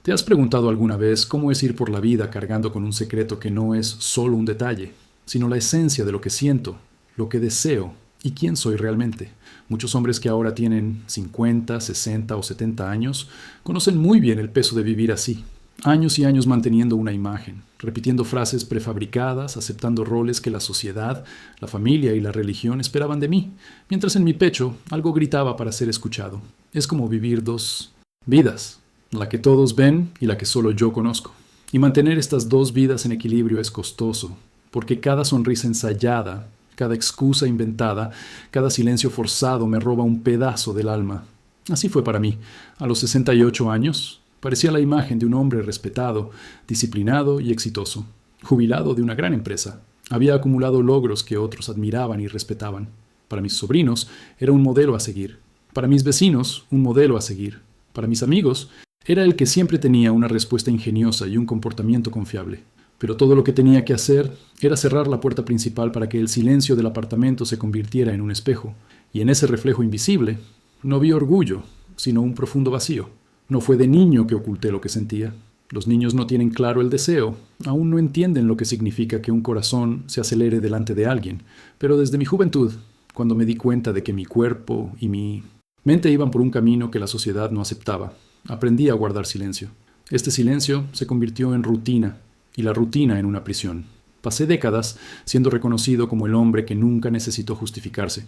¿Te has preguntado alguna vez cómo es ir por la vida cargando con un secreto que no es solo un detalle, sino la esencia de lo que siento, lo que deseo y quién soy realmente? Muchos hombres que ahora tienen 50, 60 o 70 años conocen muy bien el peso de vivir así. Años y años manteniendo una imagen, repitiendo frases prefabricadas, aceptando roles que la sociedad, la familia y la religión esperaban de mí, mientras en mi pecho algo gritaba para ser escuchado. Es como vivir dos vidas, la que todos ven y la que solo yo conozco. Y mantener estas dos vidas en equilibrio es costoso, porque cada sonrisa ensayada, cada excusa inventada, cada silencio forzado me roba un pedazo del alma. Así fue para mí. A los 68 años, parecía la imagen de un hombre respetado, disciplinado y exitoso, jubilado de una gran empresa. Había acumulado logros que otros admiraban y respetaban. Para mis sobrinos era un modelo a seguir. Para mis vecinos, un modelo a seguir. Para mis amigos, era el que siempre tenía una respuesta ingeniosa y un comportamiento confiable. Pero todo lo que tenía que hacer era cerrar la puerta principal para que el silencio del apartamento se convirtiera en un espejo. Y en ese reflejo invisible no vi orgullo, sino un profundo vacío. No fue de niño que oculté lo que sentía. Los niños no tienen claro el deseo, aún no entienden lo que significa que un corazón se acelere delante de alguien. Pero desde mi juventud, cuando me di cuenta de que mi cuerpo y mi mente iban por un camino que la sociedad no aceptaba, aprendí a guardar silencio. Este silencio se convirtió en rutina, y la rutina en una prisión. Pasé décadas siendo reconocido como el hombre que nunca necesitó justificarse.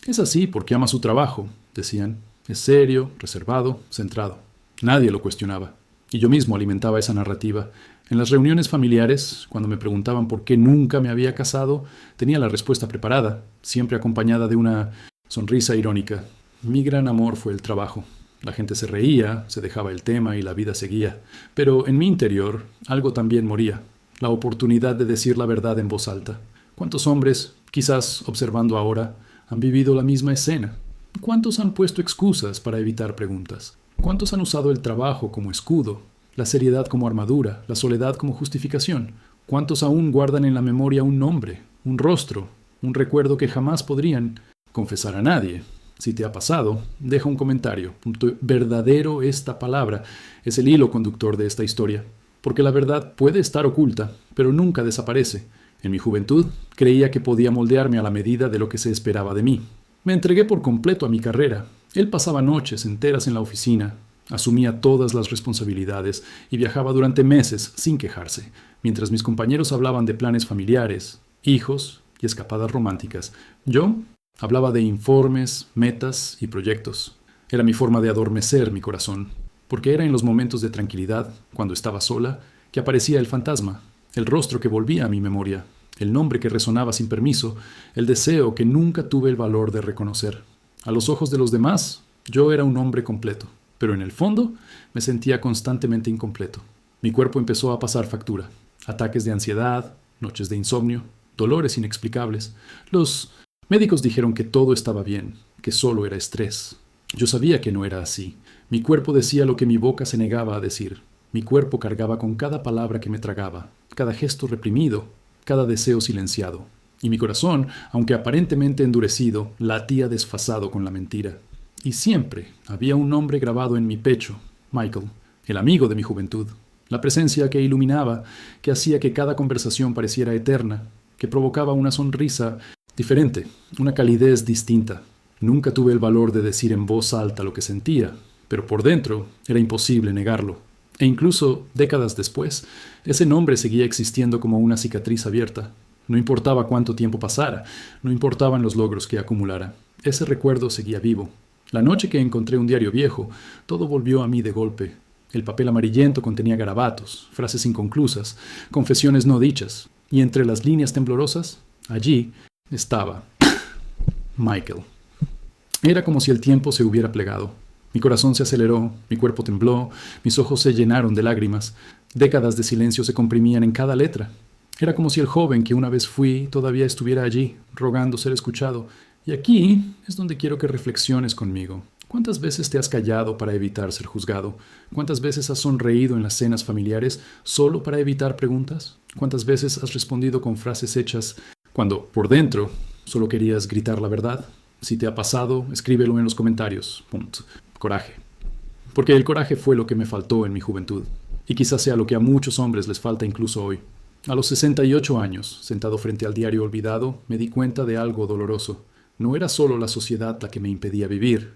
Es así porque ama su trabajo, decían. Es serio, reservado, centrado. Nadie lo cuestionaba. Y yo mismo alimentaba esa narrativa. En las reuniones familiares, cuando me preguntaban por qué nunca me había casado, tenía la respuesta preparada, siempre acompañada de una sonrisa irónica. Mi gran amor fue el trabajo. La gente se reía, se dejaba el tema y la vida seguía. Pero en mi interior algo también moría. La oportunidad de decir la verdad en voz alta. ¿Cuántos hombres, quizás observando ahora, han vivido la misma escena? ¿Cuántos han puesto excusas para evitar preguntas? ¿Cuántos han usado el trabajo como escudo, la seriedad como armadura, la soledad como justificación? ¿Cuántos aún guardan en la memoria un nombre, un rostro, un recuerdo que jamás podrían confesar a nadie? Si te ha pasado, deja un comentario. Verdadero, esta palabra es el hilo conductor de esta historia, porque la verdad puede estar oculta, pero nunca desaparece. En mi juventud creía que podía moldearme a la medida de lo que se esperaba de mí. Me entregué por completo a mi carrera. Él pasaba noches enteras en la oficina, asumía todas las responsabilidades y viajaba durante meses sin quejarse, mientras mis compañeros hablaban de planes familiares, hijos y escapadas románticas. Yo hablaba de informes, metas y proyectos. Era mi forma de adormecer mi corazón, porque era en los momentos de tranquilidad, cuando estaba sola, que aparecía el fantasma, el rostro que volvía a mi memoria, el nombre que resonaba sin permiso, el deseo que nunca tuve el valor de reconocer. A los ojos de los demás, yo era un hombre completo, pero en el fondo me sentía constantemente incompleto. Mi cuerpo empezó a pasar factura. Ataques de ansiedad, noches de insomnio, dolores inexplicables. Los médicos dijeron que todo estaba bien, que solo era estrés. Yo sabía que no era así. Mi cuerpo decía lo que mi boca se negaba a decir. Mi cuerpo cargaba con cada palabra que me tragaba, cada gesto reprimido, cada deseo silenciado. Y mi corazón, aunque aparentemente endurecido, latía desfasado con la mentira. Y siempre había un nombre grabado en mi pecho, Michael, el amigo de mi juventud. La presencia que iluminaba, que hacía que cada conversación pareciera eterna, que provocaba una sonrisa diferente, una calidez distinta. Nunca tuve el valor de decir en voz alta lo que sentía, pero por dentro era imposible negarlo. E incluso, décadas después, ese nombre seguía existiendo como una cicatriz abierta. No importaba cuánto tiempo pasara, no importaban los logros que acumulara. Ese recuerdo seguía vivo. La noche que encontré un diario viejo, todo volvió a mí de golpe. El papel amarillento contenía garabatos, frases inconclusas, confesiones no dichas. Y entre las líneas temblorosas, allí estaba Michael. Era como si el tiempo se hubiera plegado. Mi corazón se aceleró, mi cuerpo tembló, mis ojos se llenaron de lágrimas. Décadas de silencio se comprimían en cada letra. Era como si el joven que una vez fui todavía estuviera allí, rogando ser escuchado. Y aquí es donde quiero que reflexiones conmigo. ¿Cuántas veces te has callado para evitar ser juzgado? ¿Cuántas veces has sonreído en las cenas familiares solo para evitar preguntas? ¿Cuántas veces has respondido con frases hechas cuando, por dentro, solo querías gritar la verdad? Si te ha pasado, escríbelo en los comentarios. Coraje. porque el coraje fue lo que me faltó en mi juventud, y quizás sea lo que a muchos hombres les falta incluso hoy. A los 68 años, sentado frente al diario olvidado, me di cuenta de algo doloroso. No era solo la sociedad la que me impedía vivir.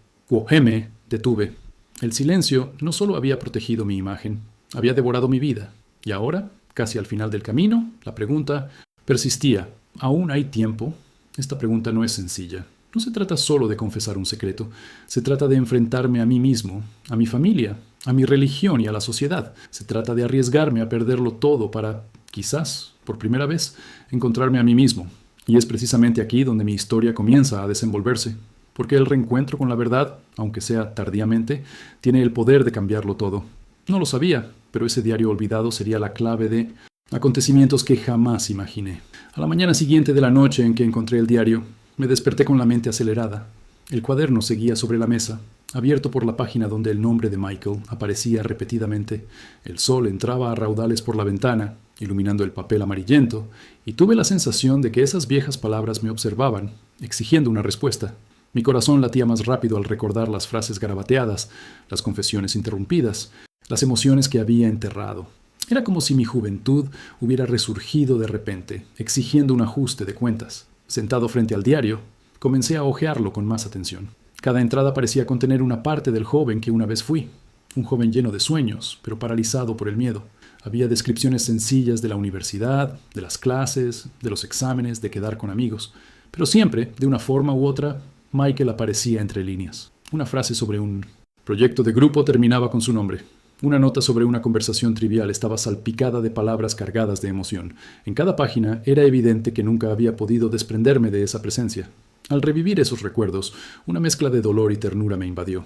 Me detuve. El silencio no solo había protegido mi imagen, había devorado mi vida. Y ahora, casi al final del camino, la pregunta persistía. ¿Aún hay tiempo? Esta pregunta no es sencilla. No se trata solo de confesar un secreto. Se trata de enfrentarme a mí mismo, a mi familia, a mi religión y a la sociedad. Se trata de arriesgarme a perderlo todo para, quizás, por primera vez, encontrarme a mí mismo. Y es precisamente aquí donde mi historia comienza a desenvolverse. Porque el reencuentro con la verdad, aunque sea tardíamente, tiene el poder de cambiarlo todo. No lo sabía, pero ese diario olvidado sería la clave de acontecimientos que jamás imaginé. A la mañana siguiente de la noche en que encontré el diario, me desperté con la mente acelerada. El cuaderno seguía sobre la mesa, abierto por la página donde el nombre de Michael aparecía repetidamente. El sol entraba a raudales por la ventana, iluminando el papel amarillento, y tuve la sensación de que esas viejas palabras me observaban, exigiendo una respuesta. Mi corazón latía más rápido al recordar las frases garabateadas, las confesiones interrumpidas, las emociones que había enterrado. Era como si mi juventud hubiera resurgido de repente, exigiendo un ajuste de cuentas. Sentado frente al diario, comencé a hojearlo con más atención. Cada entrada parecía contener una parte del joven que una vez fui. Un joven lleno de sueños, pero paralizado por el miedo. Había descripciones sencillas de la universidad, de las clases, de los exámenes, de quedar con amigos. Pero siempre, de una forma u otra, Michael aparecía entre líneas. Una frase sobre un proyecto de grupo terminaba con su nombre. Una nota sobre una conversación trivial estaba salpicada de palabras cargadas de emoción. En cada página era evidente que nunca había podido desprenderme de esa presencia. Al revivir esos recuerdos, una mezcla de dolor y ternura me invadió.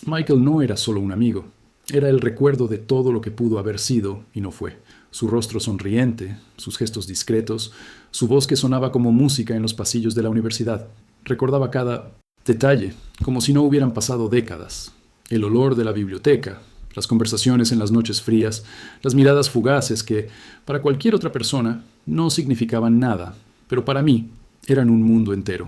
Michael no era solo un amigo. Era el recuerdo de todo lo que pudo haber sido y no fue. Su rostro sonriente, sus gestos discretos, su voz que sonaba como música en los pasillos de la universidad. Recordaba cada detalle, como si no hubieran pasado décadas. El olor de la biblioteca, las conversaciones en las noches frías, las miradas fugaces que, para cualquier otra persona, no significaban nada, pero para mí eran un mundo entero.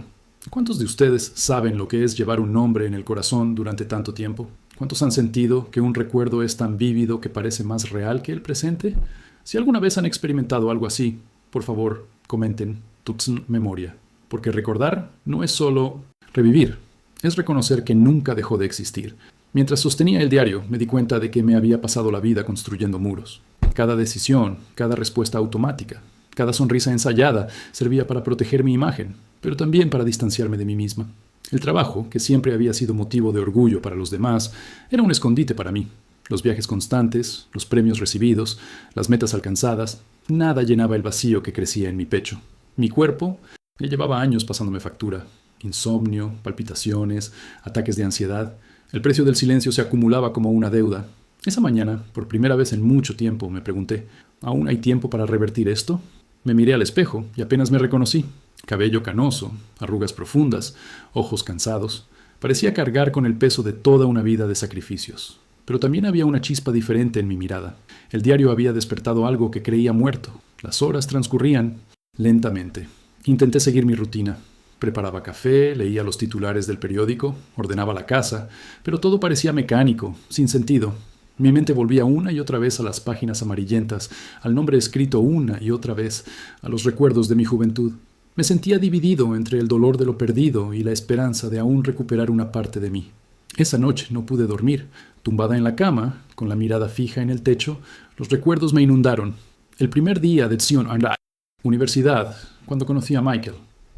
¿Cuántos de ustedes saben lo que es llevar un nombre en el corazón durante tanto tiempo? ¿Cuántos han sentido que un recuerdo es tan vívido que parece más real que el presente? Si alguna vez han experimentado algo así, por favor, comenten Tutzn Memoria, porque recordar no es solo revivir, es reconocer que nunca dejó de existir. Mientras sostenía el diario, me di cuenta de que me había pasado la vida construyendo muros. Cada decisión, cada respuesta automática, cada sonrisa ensayada servía para proteger mi imagen, pero también para distanciarme de mí misma. El trabajo, que siempre había sido motivo de orgullo para los demás, era un escondite para mí. Los viajes constantes, los premios recibidos, las metas alcanzadas, nada llenaba el vacío que crecía en mi pecho. Mi cuerpo ya llevaba años pasándome factura. Insomnio, palpitaciones, ataques de ansiedad. El precio del silencio se acumulaba como una deuda. Esa mañana, por primera vez en mucho tiempo, me pregunté, ¿aún hay tiempo para revertir esto? Me miré al espejo y apenas me reconocí. Cabello canoso, arrugas profundas, ojos cansados. Parecía cargar con el peso de toda una vida de sacrificios. Pero también había una chispa diferente en mi mirada. El diario había despertado algo que creía muerto. Las horas transcurrían lentamente. Intenté seguir mi rutina. Preparaba café, leía los titulares del periódico, ordenaba la casa, pero todo parecía mecánico, sin sentido. Mi mente volvía una y otra vez a las páginas amarillentas, al nombre escrito una y otra vez, a los recuerdos de mi juventud. Me sentía dividido entre el dolor de lo perdido y la esperanza de aún recuperar una parte de mí. Esa noche no pude dormir. Tumbada en la cama, con la mirada fija en el techo, los recuerdos me inundaron. El primer día de Zion Universidad, cuando conocí a Michael.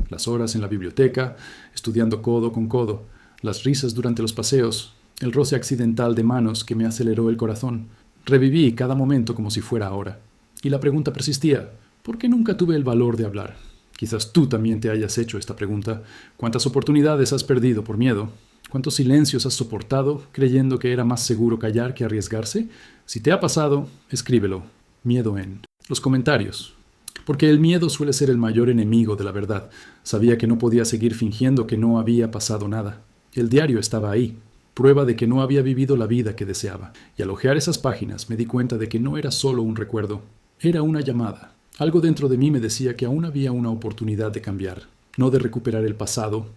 Las horas en la biblioteca, estudiando codo con codo, las risas durante los paseos, el roce accidental de manos que me aceleró el corazón. Reviví cada momento como si fuera ahora. Y la pregunta persistía, ¿por qué nunca tuve el valor de hablar? Quizás tú también te hayas hecho esta pregunta. ¿Cuántas oportunidades has perdido por miedo? ¿Cuántos silencios has soportado creyendo que era más seguro callar que arriesgarse? Si te ha pasado, escríbelo. Miedo en los comentarios. Porque el miedo suele ser el mayor enemigo de la verdad. Sabía que no podía seguir fingiendo que no había pasado nada. El diario estaba ahí, prueba de que no había vivido la vida que deseaba. Y al hojear esas páginas me di cuenta de que no era solo un recuerdo, era una llamada. Algo dentro de mí me decía que aún había una oportunidad de cambiar, no de recuperar el pasado,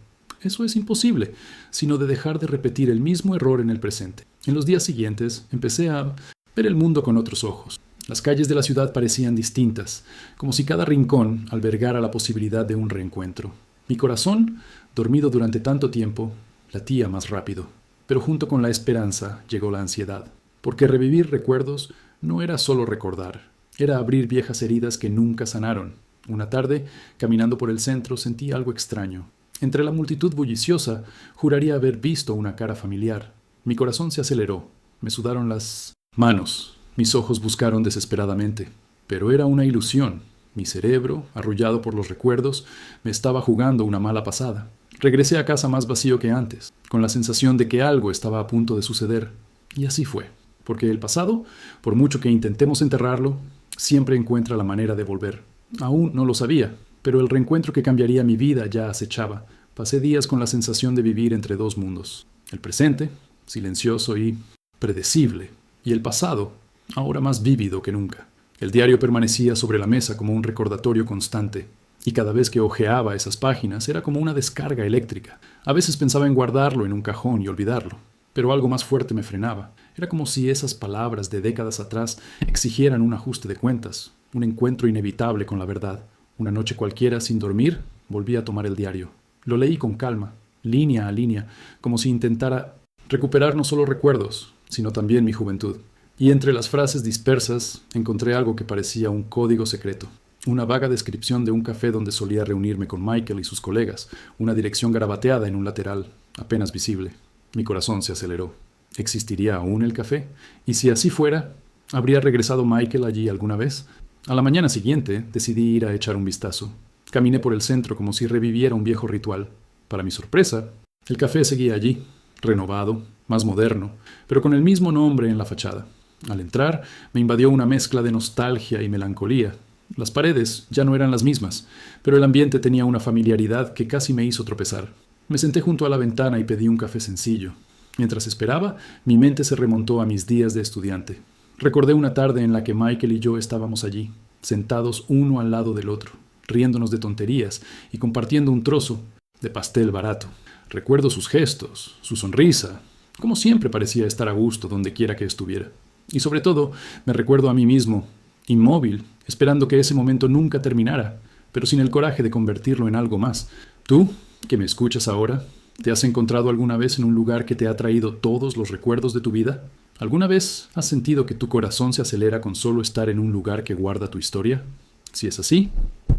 Eso es imposible, sino de dejar de repetir el mismo error en el presente. En los días siguientes empecé a ver el mundo con otros ojos. Las calles de la ciudad parecían distintas, como si cada rincón albergara la posibilidad de un reencuentro. Mi corazón, dormido durante tanto tiempo, latía más rápido. Pero junto con la esperanza llegó la ansiedad, porque revivir recuerdos no era solo recordar, era abrir viejas heridas que nunca sanaron. Una tarde, caminando por el centro, sentí algo extraño. Entre la multitud bulliciosa, juraría haber visto una cara familiar. Mi corazón se aceleró, me sudaron las manos, mis ojos buscaron desesperadamente. Pero era una ilusión. Mi cerebro, arrullado por los recuerdos, me estaba jugando una mala pasada. Regresé a casa más vacío que antes, con la sensación de que algo estaba a punto de suceder. Y así fue, porque el pasado, por mucho que intentemos enterrarlo, siempre encuentra la manera de volver. Aún no lo sabía, pero el reencuentro que cambiaría mi vida ya acechaba. Pasé días con la sensación de vivir entre dos mundos. El presente, silencioso y predecible, y el pasado, ahora más vívido que nunca. El diario permanecía sobre la mesa como un recordatorio constante, y cada vez que hojeaba esas páginas era como una descarga eléctrica. A veces pensaba en guardarlo en un cajón y olvidarlo, pero algo más fuerte me frenaba. Era como si esas palabras de décadas atrás exigieran un ajuste de cuentas, un encuentro inevitable con la verdad. Una noche cualquiera, sin dormir, volví a tomar el diario. Lo leí con calma, línea a línea, como si intentara recuperar no solo recuerdos, sino también mi juventud. Y entre las frases dispersas encontré algo que parecía un código secreto. Una vaga descripción de un café donde solía reunirme con Michael y sus colegas, una dirección garabateada en un lateral, apenas visible. Mi corazón se aceleró. ¿Existiría aún el café? Y si así fuera, ¿habría regresado Michael allí alguna vez? A la mañana siguiente decidí ir a echar un vistazo. Caminé por el centro como si reviviera un viejo ritual. Para mi sorpresa, el café seguía allí, renovado, más moderno, pero con el mismo nombre en la fachada. Al entrar, me invadió una mezcla de nostalgia y melancolía. Las paredes ya no eran las mismas, pero el ambiente tenía una familiaridad que casi me hizo tropezar. Me senté junto a la ventana y pedí un café sencillo. Mientras esperaba, mi mente se remontó a mis días de estudiante. Recordé una tarde en la que Michael y yo estábamos allí, sentados uno al lado del otro, riéndonos de tonterías y compartiendo un trozo de pastel barato. Recuerdo sus gestos, su sonrisa, como siempre parecía estar a gusto donde quiera que estuviera. Y sobre todo, me recuerdo a mí mismo, inmóvil, esperando que ese momento nunca terminara, pero sin el coraje de convertirlo en algo más. Tú, que me escuchas ahora, ¿te has encontrado alguna vez en un lugar que te ha traído todos los recuerdos de tu vida? ¿Alguna vez has sentido que tu corazón se acelera con solo estar en un lugar que guarda tu historia? Si es así,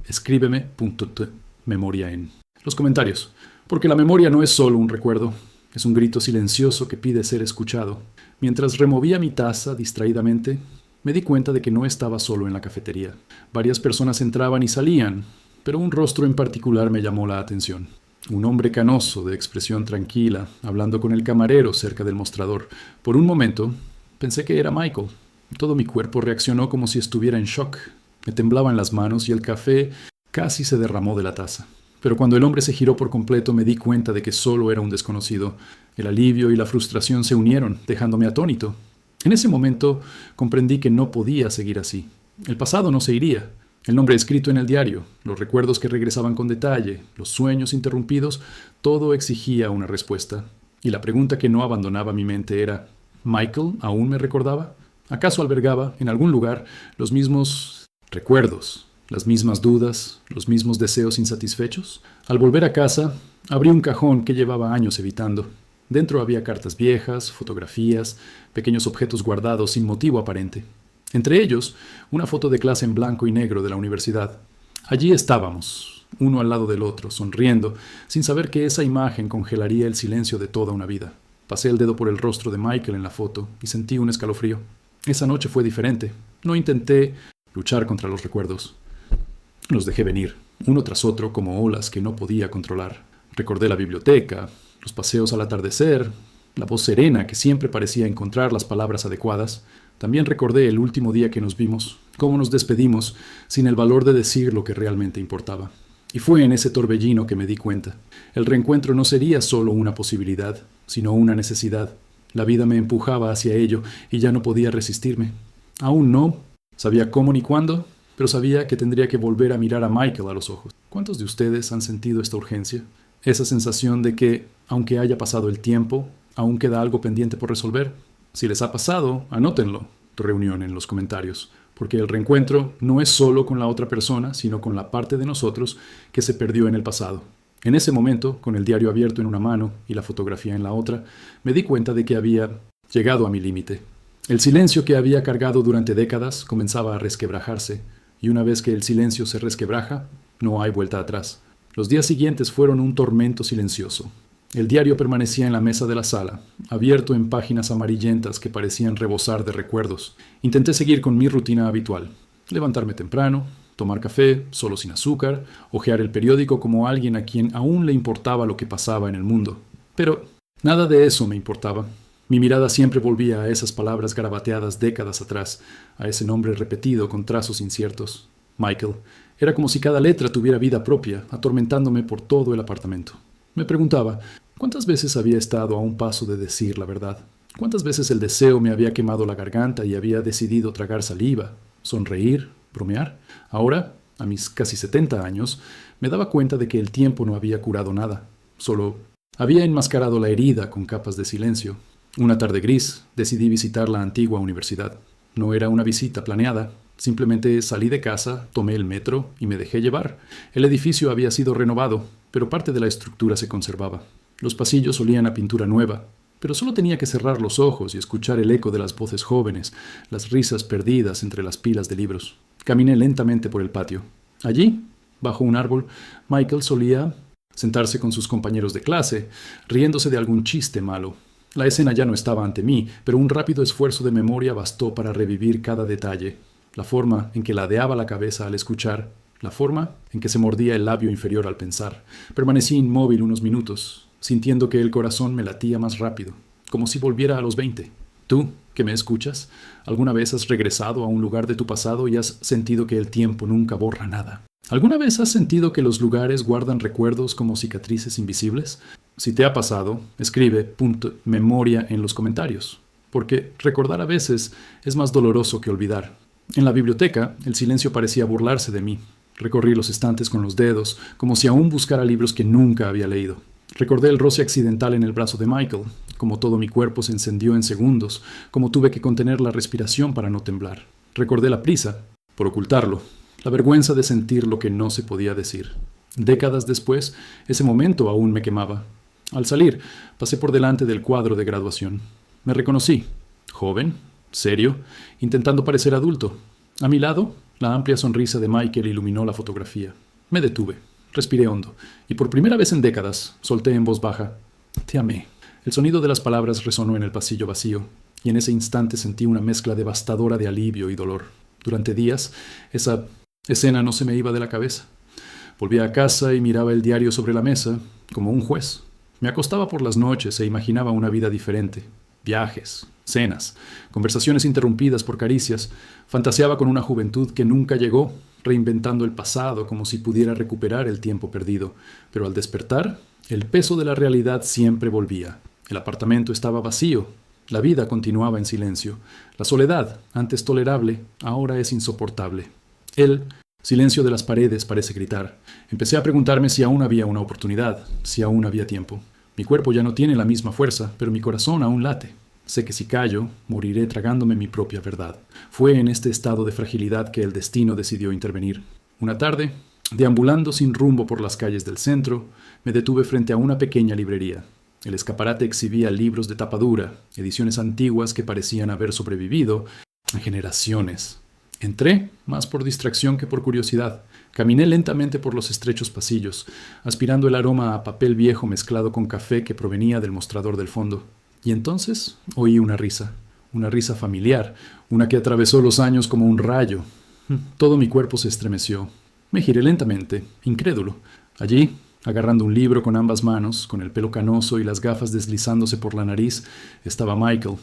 escríbeme .memoria en los comentarios, porque la memoria no es solo un recuerdo, es un grito silencioso que pide ser escuchado. Mientras removía mi taza distraídamente, me di cuenta de que no estaba solo en la cafetería. Varias personas entraban y salían, pero un rostro en particular me llamó la atención. Un hombre canoso, de expresión tranquila, hablando con el camarero cerca del mostrador. Por un momento, pensé que era Michael. Todo mi cuerpo reaccionó como si estuviera en shock. Me temblaban las manos y el café casi se derramó de la taza. Pero cuando el hombre se giró por completo me di cuenta de que solo era un desconocido. El alivio y la frustración se unieron, dejándome atónito. En ese momento comprendí que no podía seguir así. El pasado no se iría. El nombre escrito en el diario, los recuerdos que regresaban con detalle, los sueños interrumpidos, todo exigía una respuesta. Y la pregunta que no abandonaba mi mente era, ¿Michael aún me recordaba? ¿Acaso albergaba, en algún lugar, los mismos recuerdos, las mismas dudas, los mismos deseos insatisfechos? Al volver a casa, abrí un cajón que llevaba años evitando. Dentro había cartas viejas, fotografías, pequeños objetos guardados sin motivo aparente. Entre ellos, una foto de clase en blanco y negro de la universidad. Allí estábamos, uno al lado del otro, sonriendo, sin saber que esa imagen congelaría el silencio de toda una vida. Pasé el dedo por el rostro de Michael en la foto y sentí un escalofrío. Esa noche fue diferente. No intenté luchar contra los recuerdos. Los dejé venir, uno tras otro, como olas que no podía controlar. Recordé la biblioteca, los paseos al atardecer, la voz serena que siempre parecía encontrar las palabras adecuadas. También recordé el último día que nos vimos, cómo nos despedimos sin el valor de decir lo que realmente importaba. Y fue en ese torbellino que me di cuenta. El reencuentro no sería solo una posibilidad, sino una necesidad. La vida me empujaba hacia ello y ya no podía resistirme. Aún no sabía cómo ni cuándo, pero sabía que tendría que volver a mirar a Michael a los ojos. ¿Cuántos de ustedes han sentido esta urgencia? Esa sensación de que, aunque haya pasado el tiempo, aún queda algo pendiente por resolver. Si les ha pasado, anótenlo. Reunión en los comentarios. Porque el reencuentro no es solo con la otra persona, sino con la parte de nosotros que se perdió en el pasado. En ese momento, con el diario abierto en una mano y la fotografía en la otra, me di cuenta de que había llegado a mi límite. El silencio que había cargado durante décadas comenzaba a resquebrajarse, y una vez que el silencio se resquebraja, no hay vuelta atrás. Los días siguientes fueron un tormento silencioso. El diario permanecía en la mesa de la sala, abierto en páginas amarillentas que parecían rebosar de recuerdos. Intenté seguir con mi rutina habitual. Levantarme temprano, tomar café, solo sin azúcar, hojear el periódico como alguien a quien aún le importaba lo que pasaba en el mundo. Pero nada de eso me importaba. Mi mirada siempre volvía a esas palabras garabateadas décadas atrás, a ese nombre repetido con trazos inciertos. Michael. Era como si cada letra tuviera vida propia, atormentándome por todo el apartamento. Me preguntaba, ¿cuántas veces había estado a un paso de decir la verdad? ¿Cuántas veces el deseo me había quemado la garganta y había decidido tragar saliva, sonreír, bromear? Ahora, a mis casi 70 años, me daba cuenta de que el tiempo no había curado nada. Solo había enmascarado la herida con capas de silencio. Una tarde gris, decidí visitar la antigua universidad. No era una visita planeada. Simplemente salí de casa, tomé el metro y me dejé llevar. El edificio había sido renovado, pero parte de la estructura se conservaba. Los pasillos olían a pintura nueva, pero solo tenía que cerrar los ojos y escuchar el eco de las voces jóvenes, las risas perdidas entre las pilas de libros. Caminé lentamente por el patio. Allí, bajo un árbol, Michael solía sentarse con sus compañeros de clase, riéndose de algún chiste malo. La escena ya no estaba ante mí, pero un rápido esfuerzo de memoria bastó para revivir cada detalle. La forma en que ladeaba la cabeza al escuchar, la forma en que se mordía el labio inferior al pensar. Permanecí inmóvil unos minutos, sintiendo que el corazón me latía más rápido, como si volviera a los 20. Tú, que me escuchas, ¿alguna vez has regresado a un lugar de tu pasado y has sentido que el tiempo nunca borra nada? ¿Alguna vez has sentido que los lugares guardan recuerdos como cicatrices invisibles? Si te ha pasado, escribe #memoria en los comentarios, porque recordar a veces es más doloroso que olvidar. En la biblioteca, el silencio parecía burlarse de mí. Recorrí los estantes con los dedos, como si aún buscara libros que nunca había leído. Recordé el roce accidental en el brazo de Michael, como todo mi cuerpo se encendió en segundos, como tuve que contener la respiración para no temblar. Recordé la prisa, por ocultarlo, la vergüenza de sentir lo que no se podía decir. Décadas después, ese momento aún me quemaba. Al salir, pasé por delante del cuadro de graduación. Me reconocí, joven, serio, intentando parecer adulto. A mi lado, la amplia sonrisa de Michael iluminó la fotografía. Me detuve, respiré hondo, y por primera vez en décadas solté en voz baja: «Te amé». El sonido de las palabras resonó en el pasillo vacío, y en ese instante sentí una mezcla devastadora de alivio y dolor. Durante días, esa escena no se me iba de la cabeza. Volvía a casa y miraba el diario sobre la mesa, como un juez. Me acostaba por las noches e imaginaba una vida diferente. Viajes, cenas, conversaciones interrumpidas por caricias. Fantaseaba con una juventud que nunca llegó, reinventando el pasado como si pudiera recuperar el tiempo perdido. Pero al despertar, el peso de la realidad siempre volvía. El apartamento estaba vacío. La vida continuaba en silencio. La soledad, antes tolerable, ahora es insoportable. El silencio de las paredes parece gritar. Empecé a preguntarme si aún había una oportunidad, si aún había tiempo. Mi cuerpo ya no tiene la misma fuerza, pero mi corazón aún late. Sé que si callo, moriré tragándome mi propia verdad. Fue en este estado de fragilidad que el destino decidió intervenir. Una tarde, deambulando sin rumbo por las calles del centro, me detuve frente a una pequeña librería. El escaparate exhibía libros de tapa dura, ediciones antiguas que parecían haber sobrevivido a generaciones. Entré, más por distracción que por curiosidad. Caminé lentamente por los estrechos pasillos, aspirando el aroma a papel viejo mezclado con café que provenía del mostrador del fondo. Y entonces oí una risa familiar, una que atravesó los años como un rayo. Todo mi cuerpo se estremeció. Me giré lentamente, incrédulo. Allí, agarrando un libro con ambas manos, con el pelo canoso y las gafas deslizándose por la nariz, estaba Michael.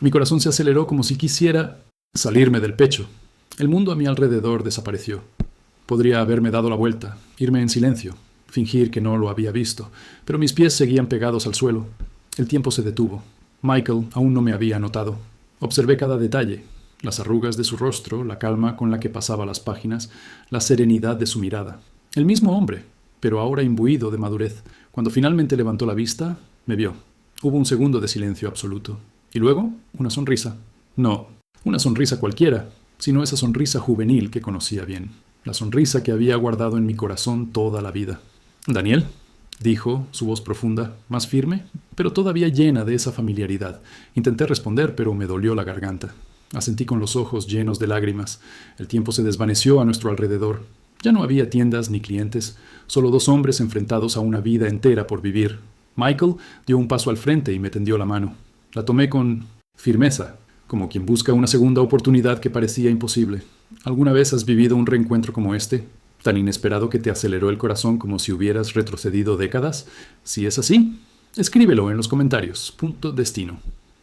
Mi corazón se aceleró como si quisiera salirme del pecho. El mundo a mi alrededor desapareció. Podría haberme dado la vuelta, irme en silencio, fingir que no lo había visto, pero mis pies seguían pegados al suelo. El tiempo se detuvo. Michael aún no me había notado. Observé cada detalle, las arrugas de su rostro, la calma con la que pasaba las páginas, la serenidad de su mirada. El mismo hombre, pero ahora imbuido de madurez. Cuando finalmente levantó la vista, me vio. Hubo un segundo de silencio absoluto. Y luego, una sonrisa. No, una sonrisa cualquiera, sino esa sonrisa juvenil que conocía bien. La sonrisa que había guardado en mi corazón toda la vida. «Daniel», dijo, su voz profunda, más firme, pero todavía llena de esa familiaridad. Intenté responder, pero me dolió la garganta. Asentí con los ojos llenos de lágrimas. El tiempo se desvaneció a nuestro alrededor. Ya no había tiendas ni clientes, solo dos hombres enfrentados a una vida entera por vivir. Michael dio un paso al frente y me tendió la mano. La tomé con firmeza, como quien busca una segunda oportunidad que parecía imposible. ¿Alguna vez has vivido un reencuentro como este? ¿Tan inesperado que te aceleró el corazón como si hubieras retrocedido décadas? Si es así, escríbelo en los comentarios. Destino.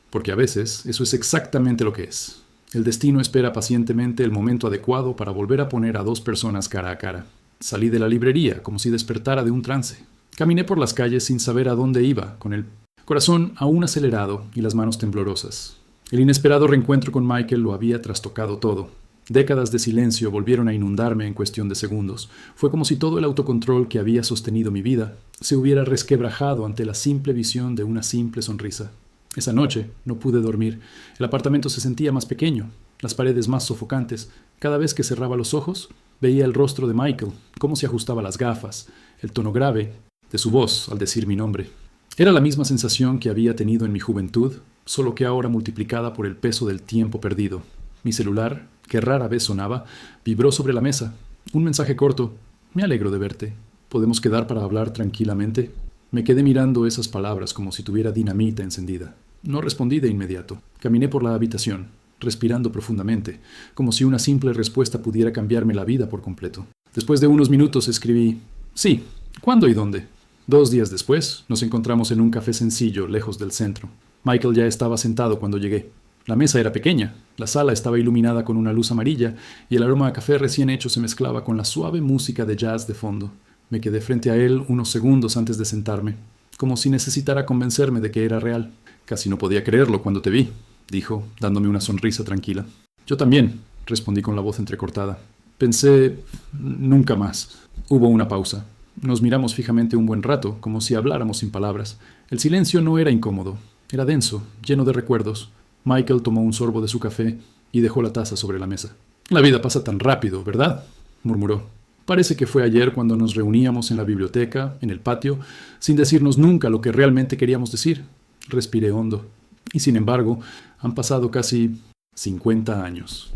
Porque a veces eso es exactamente lo que es. El destino espera pacientemente el momento adecuado para volver a poner a dos personas cara a cara. Salí de la librería como si despertara de un trance. Caminé por las calles sin saber a dónde iba, con el corazón aún acelerado y las manos temblorosas. El inesperado reencuentro con Michael lo había trastocado todo. Décadas de silencio volvieron a inundarme en cuestión de segundos. Fue como si todo el autocontrol que había sostenido mi vida se hubiera resquebrajado ante la simple visión de una simple sonrisa. Esa noche no pude dormir. El apartamento se sentía más pequeño, las paredes más sofocantes. Cada vez que cerraba los ojos, veía el rostro de Michael, cómo se ajustaba las gafas, el tono grave de su voz al decir mi nombre. Era la misma sensación que había tenido en mi juventud, solo que ahora multiplicada por el peso del tiempo perdido. Mi celular, que rara vez sonaba, vibró sobre la mesa. Un mensaje corto. «Me alegro de verte. ¿Podemos quedar para hablar tranquilamente?» Me quedé mirando esas palabras como si tuviera dinamita encendida. No respondí de inmediato. Caminé por la habitación, respirando profundamente, como si una simple respuesta pudiera cambiarme la vida por completo. Después de unos minutos escribí: «Sí, ¿cuándo y dónde?» 2 días después, nos encontramos en un café sencillo, lejos del centro. Michael ya estaba sentado cuando llegué. La mesa era pequeña, la sala estaba iluminada con una luz amarilla y el aroma a café recién hecho se mezclaba con la suave música de jazz de fondo. Me quedé frente a él unos segundos antes de sentarme, como si necesitara convencerme de que era real. «Casi no podía creerlo cuando te vi», dijo, dándome una sonrisa tranquila. «Yo también», respondí con la voz entrecortada. «Pensé... nunca más». Hubo una pausa. Nos miramos fijamente un buen rato, como si habláramos sin palabras. El silencio no era incómodo, era denso, lleno de recuerdos. Michael tomó un sorbo de su café y dejó la taza sobre la mesa. «La vida pasa tan rápido, ¿verdad?», murmuró. «Parece que fue ayer cuando nos reuníamos en la biblioteca, en el patio, sin decirnos nunca lo que realmente queríamos decir». Respiré hondo. Y sin embargo, han pasado casi 50 años.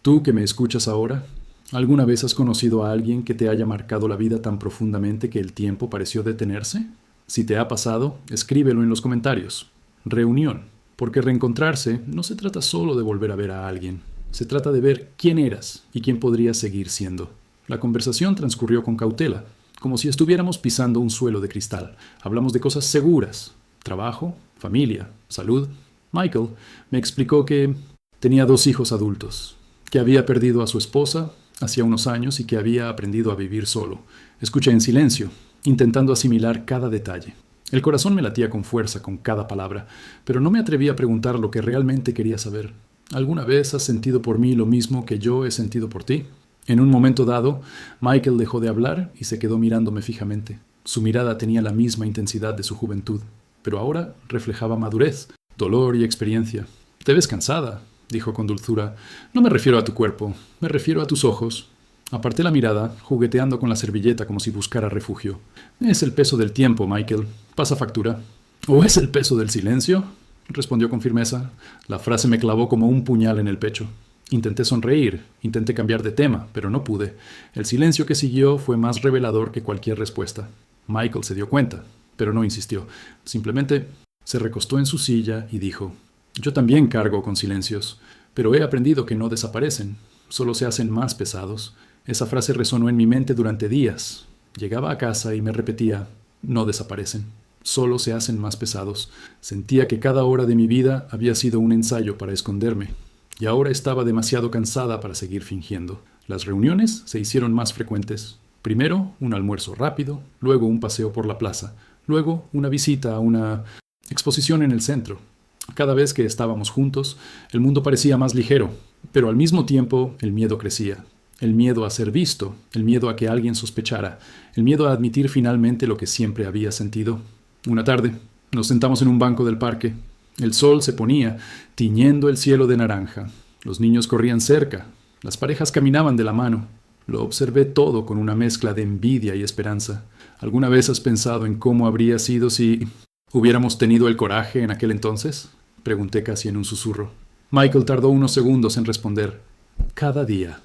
Tú que me escuchas ahora, ¿alguna vez has conocido a alguien que te haya marcado la vida tan profundamente que el tiempo pareció detenerse? Si te ha pasado, escríbelo en los comentarios. Reunión. Porque reencontrarse no se trata solo de volver a ver a alguien. Se trata de ver quién eras y quién podrías seguir siendo. La conversación transcurrió con cautela, como si estuviéramos pisando un suelo de cristal. Hablamos de cosas seguras: trabajo, familia, salud. Michael me explicó que tenía 2 hijos adultos, que había perdido a su esposa hacía unos años y que había aprendido a vivir solo. Escuché en silencio, intentando asimilar cada detalle. El corazón me latía con fuerza con cada palabra, pero no me atreví a preguntar lo que realmente quería saber. ¿Alguna vez has sentido por mí lo mismo que yo he sentido por ti? En un momento dado, Michael dejó de hablar y se quedó mirándome fijamente. Su mirada tenía la misma intensidad de su juventud, pero ahora reflejaba madurez, dolor y experiencia. «Te ves cansada», dijo con dulzura. «No me refiero a tu cuerpo, me refiero a tus ojos». Aparté la mirada, jugueteando con la servilleta como si buscara refugio. «Es el peso del tiempo, Michael. Pasa factura». «¿O es el peso del silencio?», respondió con firmeza. La frase me clavó como un puñal en el pecho. Intenté sonreír, intenté cambiar de tema, pero no pude. El silencio que siguió fue más revelador que cualquier respuesta. Michael se dio cuenta, pero no insistió. Simplemente se recostó en su silla y dijo: «Yo también cargo con silencios, pero he aprendido que no desaparecen, solo se hacen más pesados». Esa frase resonó en mi mente durante días. Llegaba a casa y me repetía: «No desaparecen, solo se hacen más pesados». Sentía que cada hora de mi vida había sido un ensayo para esconderme, y ahora estaba demasiado cansada para seguir fingiendo. Las reuniones se hicieron más frecuentes. Primero, un almuerzo rápido, luego un paseo por la plaza, luego una visita a una exposición en el centro. Cada vez que estábamos juntos, el mundo parecía más ligero, pero al mismo tiempo el miedo crecía. el miedo a ser visto, el miedo a que alguien sospechara, el miedo a admitir finalmente lo que siempre había sentido. Una tarde, nos sentamos en un banco del parque. El sol se ponía, tiñendo el cielo de naranja. Los niños corrían cerca, las parejas caminaban de la mano. Lo observé todo con una mezcla de envidia y esperanza. ¿Alguna vez has pensado en cómo habría sido si hubiéramos tenido el coraje en aquel entonces? Pregunté casi en un susurro. Michael tardó unos segundos en responder. Cada día.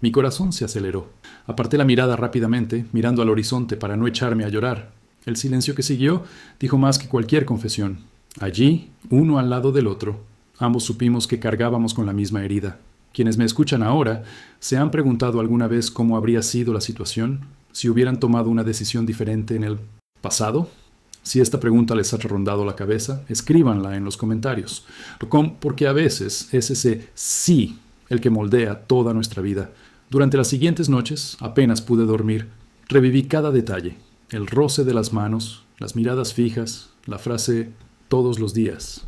Mi corazón se aceleró. Aparté la mirada rápidamente, mirando al horizonte para no echarme a llorar. El silencio que siguió dijo más que cualquier confesión. Allí, uno al lado del otro, ambos supimos que cargábamos con la misma herida. Quienes me escuchan ahora, ¿se han preguntado alguna vez cómo habría sido la situación si hubieran tomado una decisión diferente en el pasado? Si esta pregunta les ha rondado la cabeza, escríbanla en los comentarios, porque a veces es ese sí el que moldea toda nuestra vida. Durante las siguientes noches, apenas pude dormir, reviví cada detalle, el roce de las manos, las miradas fijas, la frase todos los días.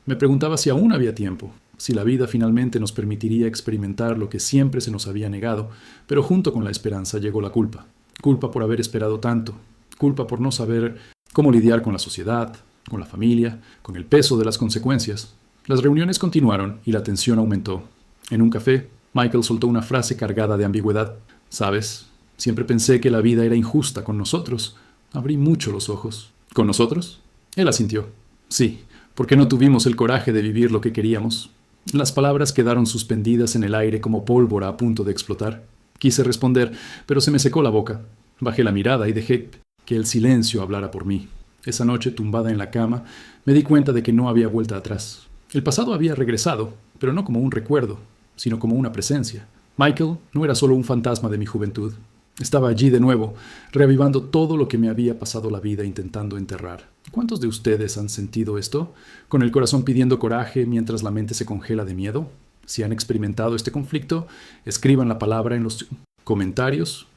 Me preguntaba si aún había tiempo, si la vida finalmente nos permitiría experimentar lo que siempre se nos había negado, pero junto con la esperanza llegó la culpa. Culpa por haber esperado tanto, culpa por no saber cómo lidiar con la sociedad, con la familia, con el peso de las consecuencias. Las reuniones continuaron y la tensión aumentó. En un café, Michael soltó una frase cargada de ambigüedad. ¿Sabes? Siempre pensé que la vida era injusta con nosotros. Abrí mucho los ojos. ¿Con nosotros? Él asintió. Sí, porque no tuvimos el coraje de vivir lo que queríamos. Las palabras quedaron suspendidas en el aire como pólvora a punto de explotar. Quise responder, pero se me secó la boca. Bajé la mirada y dejé que el silencio hablara por mí. Esa noche, tumbada en la cama, me di cuenta de que no había vuelta atrás. El pasado había regresado, pero no como un recuerdo, sino como una presencia. Michael no era solo un fantasma de mi juventud. Estaba allí de nuevo, reavivando todo lo que me había pasado la vida intentando enterrar. ¿Cuántos de ustedes han sentido esto? ¿Con el corazón pidiendo coraje mientras la mente se congela de miedo? Si han experimentado este conflicto, escriban la palabra en los comentarios,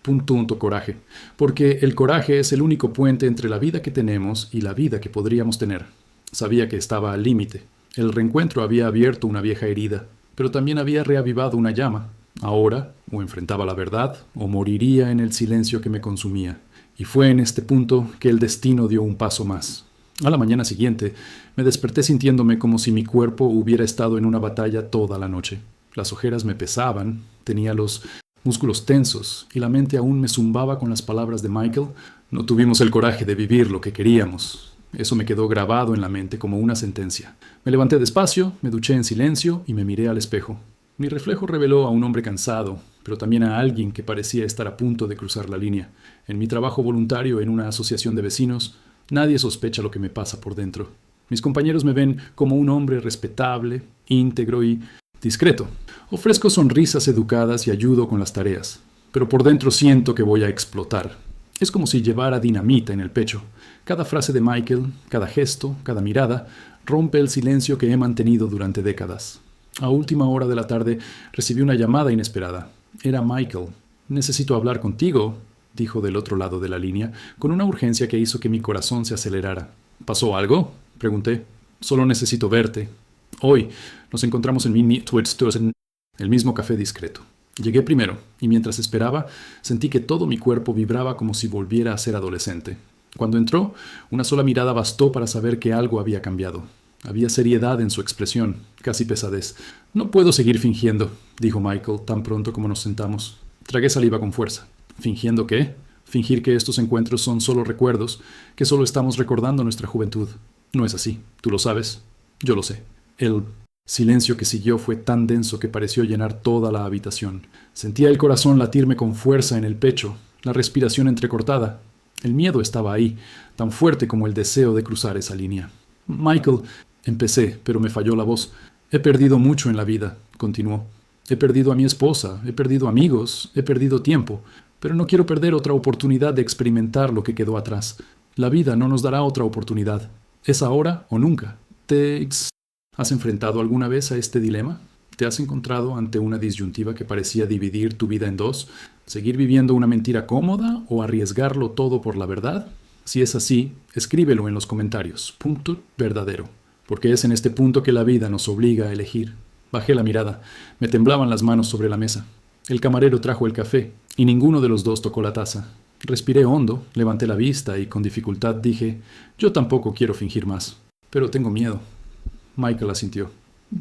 .coraje, porque el coraje es el único puente entre la vida que tenemos y la vida que podríamos tener. Sabía que estaba al límite. El reencuentro había abierto una vieja herida, pero también había reavivado una llama. Ahora, o enfrentaba la verdad, o moriría en el silencio que me consumía. Y fue en este punto que el destino dio un paso más. A la mañana siguiente, me desperté sintiéndome como si mi cuerpo hubiera estado en una batalla toda la noche. Las ojeras me pesaban, tenía los músculos tensos, y la mente aún me zumbaba con las palabras de Michael. No tuvimos el coraje de vivir lo que queríamos. Eso me quedó grabado en la mente como una sentencia. Me levanté despacio, me duché en silencio y me miré al espejo. Mi reflejo reveló a un hombre cansado, pero también a alguien que parecía estar a punto de cruzar la línea. En mi trabajo voluntario en una asociación de vecinos, nadie sospecha lo que me pasa por dentro. Mis compañeros me ven como un hombre respetable, íntegro y discreto. Ofrezco sonrisas educadas y ayudo con las tareas, pero por dentro siento que voy a explotar. Es como si llevara dinamita en el pecho. Cada frase de Michael, cada gesto, cada mirada, rompe el silencio que he mantenido durante décadas. A última hora de la tarde recibí una llamada inesperada. Era Michael. «Necesito hablar contigo», dijo del otro lado de la línea, con una urgencia que hizo que mi corazón se acelerara. «¿Pasó algo?», pregunté. «Solo necesito verte. Hoy nos encontramos en el mismo café discreto. Llegué primero, y mientras esperaba, sentí que todo mi cuerpo vibraba como si volviera a ser adolescente. Cuando entró, una sola mirada bastó para saber que algo había cambiado. Había seriedad en su expresión, casi pesadez. «No puedo seguir fingiendo», dijo Michael tan pronto como nos sentamos. Tragué saliva con fuerza. ¿Fingiendo qué? Fingir que estos encuentros son solo recuerdos, que solo estamos recordando nuestra juventud. No es así, tú lo sabes. Yo lo sé. El silencio que siguió fue tan denso que pareció llenar toda la habitación. Sentía el corazón latirme con fuerza en el pecho, la respiración entrecortada. El miedo estaba ahí, tan fuerte como el deseo de cruzar esa línea. «Michael», empecé, pero me falló la voz. «He perdido mucho en la vida», continuó. «He perdido a mi esposa, he perdido amigos, he perdido tiempo, pero no quiero perder otra oportunidad de experimentar lo que quedó atrás. La vida no nos dará otra oportunidad. Es ahora o nunca. ¿Has enfrentado alguna vez a este dilema? ¿Te has encontrado ante una disyuntiva que parecía dividir tu vida en dos? ¿Seguir viviendo una mentira cómoda o arriesgarlo todo por la verdad? Si es así, escríbelo en los comentarios. .verdadero. Porque es en este punto que la vida nos obliga a elegir. Bajé la mirada. Me temblaban las manos sobre la mesa. El camarero trajo el café, y ninguno de los dos tocó la taza. Respiré hondo, levanté la vista y con dificultad dije, yo tampoco quiero fingir más, pero tengo miedo. Michael asintió.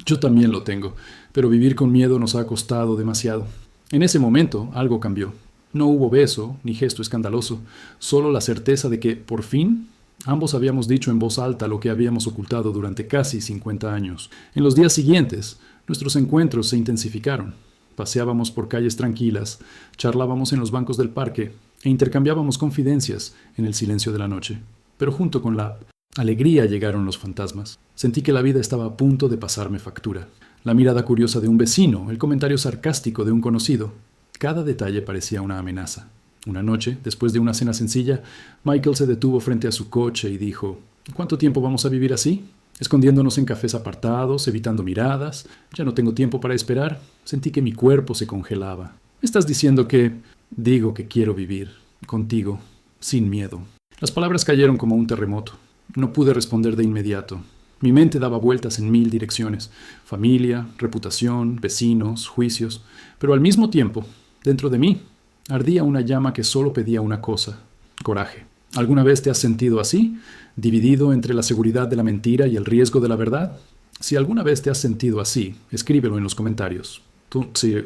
Yo también lo tengo, pero vivir con miedo nos ha costado demasiado. En ese momento algo cambió. No hubo beso ni gesto escandaloso, solo la certeza de que, por fin, ambos habíamos dicho en voz alta lo que habíamos ocultado durante casi 50 años. En los días siguientes, nuestros encuentros se intensificaron. Paseábamos por calles tranquilas, charlábamos en los bancos del parque e intercambiábamos confidencias en el silencio de la noche. Pero junto con la alegría llegaron los fantasmas. Sentí que la vida estaba a punto de pasarme factura. La mirada curiosa de un vecino, el comentario sarcástico de un conocido. Cada detalle parecía una amenaza. Una noche, después de una cena sencilla, Michael se detuvo frente a su coche y dijo, ¿cuánto tiempo vamos a vivir así? Escondiéndonos en cafés apartados, evitando miradas. Ya no tengo tiempo para esperar. Sentí que mi cuerpo se congelaba. ¿Me estás diciendo que... Digo que quiero vivir, contigo, sin miedo? Las palabras cayeron como un terremoto. No pude responder de inmediato. Mi mente daba vueltas en 1000 direcciones. Familia, reputación, vecinos, juicios. Pero al mismo tiempo, dentro de mí, ardía una llama que solo pedía una cosa: coraje. ¿Alguna vez te has sentido así? ¿Dividido entre la seguridad de la mentira y el riesgo de la verdad? Si alguna vez te has sentido así, escríbelo en los comentarios.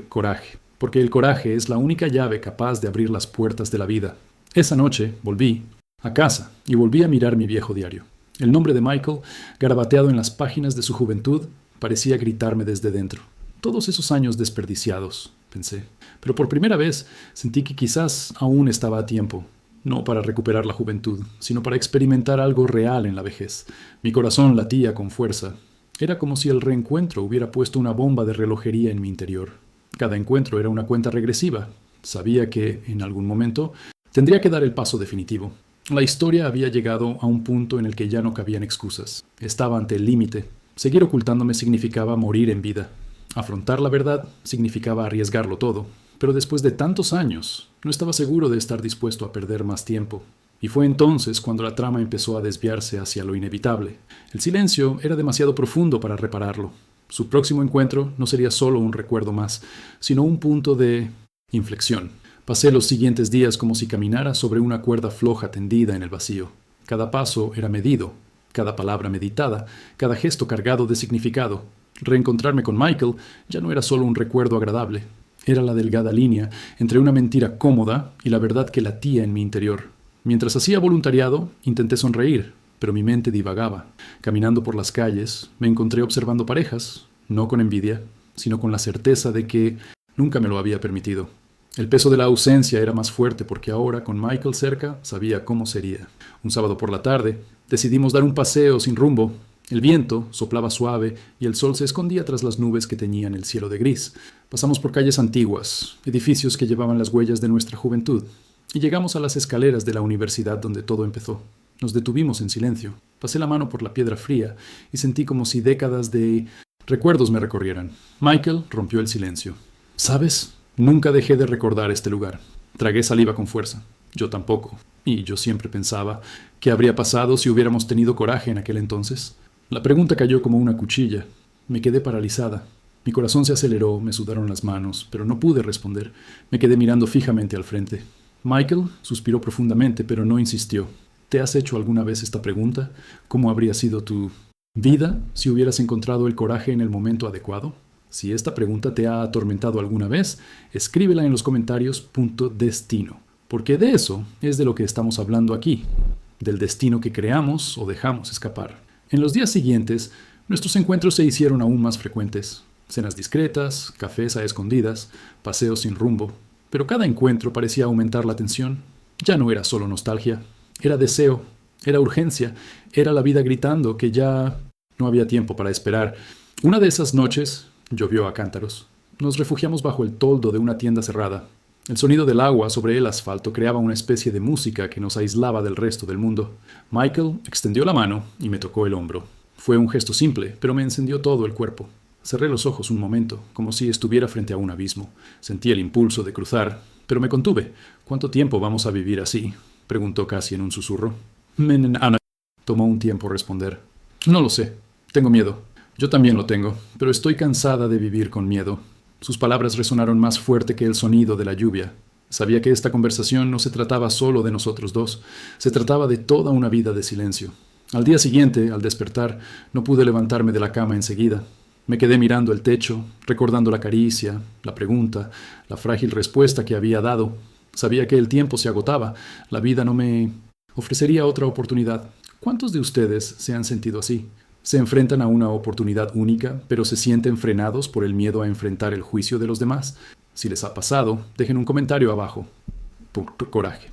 Coraje. Porque el coraje es la única llave capaz de abrir las puertas de la vida. Esa noche volví a casa y volví a mirar mi viejo diario. El nombre de Michael, garabateado en las páginas de su juventud, parecía gritarme desde dentro. Todos esos años desperdiciados, pensé. Pero por primera vez sentí que quizás aún estaba a tiempo. No para recuperar la juventud, sino para experimentar algo real en la vejez. Mi corazón latía con fuerza. Era como si el reencuentro hubiera puesto una bomba de relojería en mi interior. Cada encuentro era una cuenta regresiva. Sabía que, en algún momento, tendría que dar el paso definitivo. La historia había llegado a un punto en el que ya no cabían excusas. Estaba ante el límite. Seguir ocultándome significaba morir en vida. Afrontar la verdad significaba arriesgarlo todo. Pero después de tantos años, no estaba seguro de estar dispuesto a perder más tiempo. Y fue entonces cuando la trama empezó a desviarse hacia lo inevitable. El silencio era demasiado profundo para repararlo. Su próximo encuentro no sería solo un recuerdo más, sino un punto de inflexión. Pasé los siguientes días como si caminara sobre una cuerda floja tendida en el vacío. Cada paso era medido, cada palabra meditada, cada gesto cargado de significado. Reencontrarme con Michael ya no era solo un recuerdo agradable. Era la delgada línea entre una mentira cómoda y la verdad que latía en mi interior. Mientras hacía voluntariado, intenté sonreír, pero mi mente divagaba. Caminando por las calles, me encontré observando parejas, no con envidia, sino con la certeza de que nunca me lo había permitido. El peso de la ausencia era más fuerte porque ahora, con Michael cerca, sabía cómo sería. Un sábado por la tarde, decidimos dar un paseo sin rumbo. El viento soplaba suave y el sol se escondía tras las nubes que teñían el cielo de gris. Pasamos por calles antiguas, edificios que llevaban las huellas de nuestra juventud, y llegamos a las escaleras de la universidad donde todo empezó. Nos detuvimos en silencio. Pasé la mano por la piedra fría y sentí como si décadas de recuerdos me recorrieran. Michael rompió el silencio. ¿Sabes? Nunca dejé de recordar este lugar. Tragué saliva con fuerza. Yo tampoco. Y yo siempre pensaba, ¿qué habría pasado si hubiéramos tenido coraje en aquel entonces? La pregunta cayó como una cuchilla. Me quedé paralizada. Mi corazón se aceleró, me sudaron las manos, pero no pude responder. Me quedé mirando fijamente al frente. Michael suspiró profundamente, pero no insistió. ¿Te has hecho alguna vez esta pregunta? ¿Cómo habría sido tu vida si hubieras encontrado el coraje en el momento adecuado? Si esta pregunta te ha atormentado alguna vez, escríbela en los comentarios .destino, porque de eso es de lo que estamos hablando aquí, del destino que creamos o dejamos escapar. En los días siguientes, nuestros encuentros se hicieron aún más frecuentes. Cenas discretas, cafés a escondidas, paseos sin rumbo. Pero cada encuentro parecía aumentar la tensión. Ya no era solo nostalgia. Era deseo, era urgencia, era la vida gritando que ya no había tiempo para esperar. Una de esas noches llovió a cántaros. Nos refugiamos bajo el toldo de una tienda cerrada. El sonido del agua sobre el asfalto creaba una especie de música que nos aislaba del resto del mundo. Michael extendió la mano y me tocó el hombro. Fue un gesto simple, pero me encendió todo el cuerpo. Cerré los ojos un momento, como si estuviera frente a un abismo. Sentí el impulso de cruzar, pero me contuve. ¿Cuánto tiempo vamos a vivir así?, preguntó casi en un susurro. Tomó un tiempo responder. No lo sé. Tengo miedo. Yo también lo tengo, pero estoy cansada de vivir con miedo. Sus palabras resonaron más fuerte que el sonido de la lluvia. Sabía que esta conversación no se trataba solo de nosotros dos, se trataba de toda una vida de silencio. Al día siguiente, al despertar, no pude levantarme de la cama enseguida. Me quedé mirando el techo, recordando la caricia, la pregunta, la frágil respuesta que había dado. Sabía que el tiempo se agotaba, la vida no me ofrecería otra oportunidad. ¿Cuántos de ustedes se han sentido así? Se enfrentan a una oportunidad única, pero se sienten frenados por el miedo a enfrentar el juicio de los demás. Si les ha pasado, dejen un comentario abajo. Por coraje.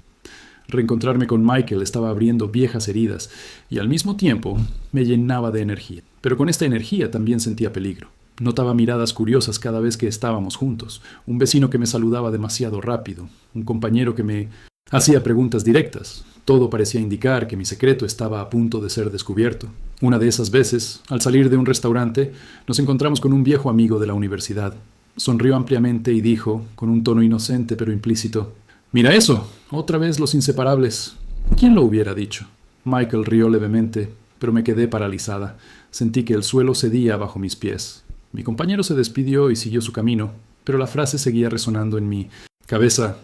Reencontrarme con Michael estaba abriendo viejas heridas y al mismo tiempo me llenaba de energía. Pero con esta energía también sentía peligro. Notaba miradas curiosas cada vez que estábamos juntos, un vecino que me saludaba demasiado rápido, un compañero que me hacía preguntas directas. Todo parecía indicar que mi secreto estaba a punto de ser descubierto. Una de esas veces, al salir de un restaurante, nos encontramos con un viejo amigo de la universidad. Sonrió ampliamente y dijo, con un tono inocente pero implícito: «Mira eso, otra vez los inseparables». ¿Quién lo hubiera dicho? Michael rió levemente, pero me quedé paralizada. Sentí que el suelo cedía bajo mis pies. Mi compañero se despidió y siguió su camino, pero la frase seguía resonando en mi cabeza.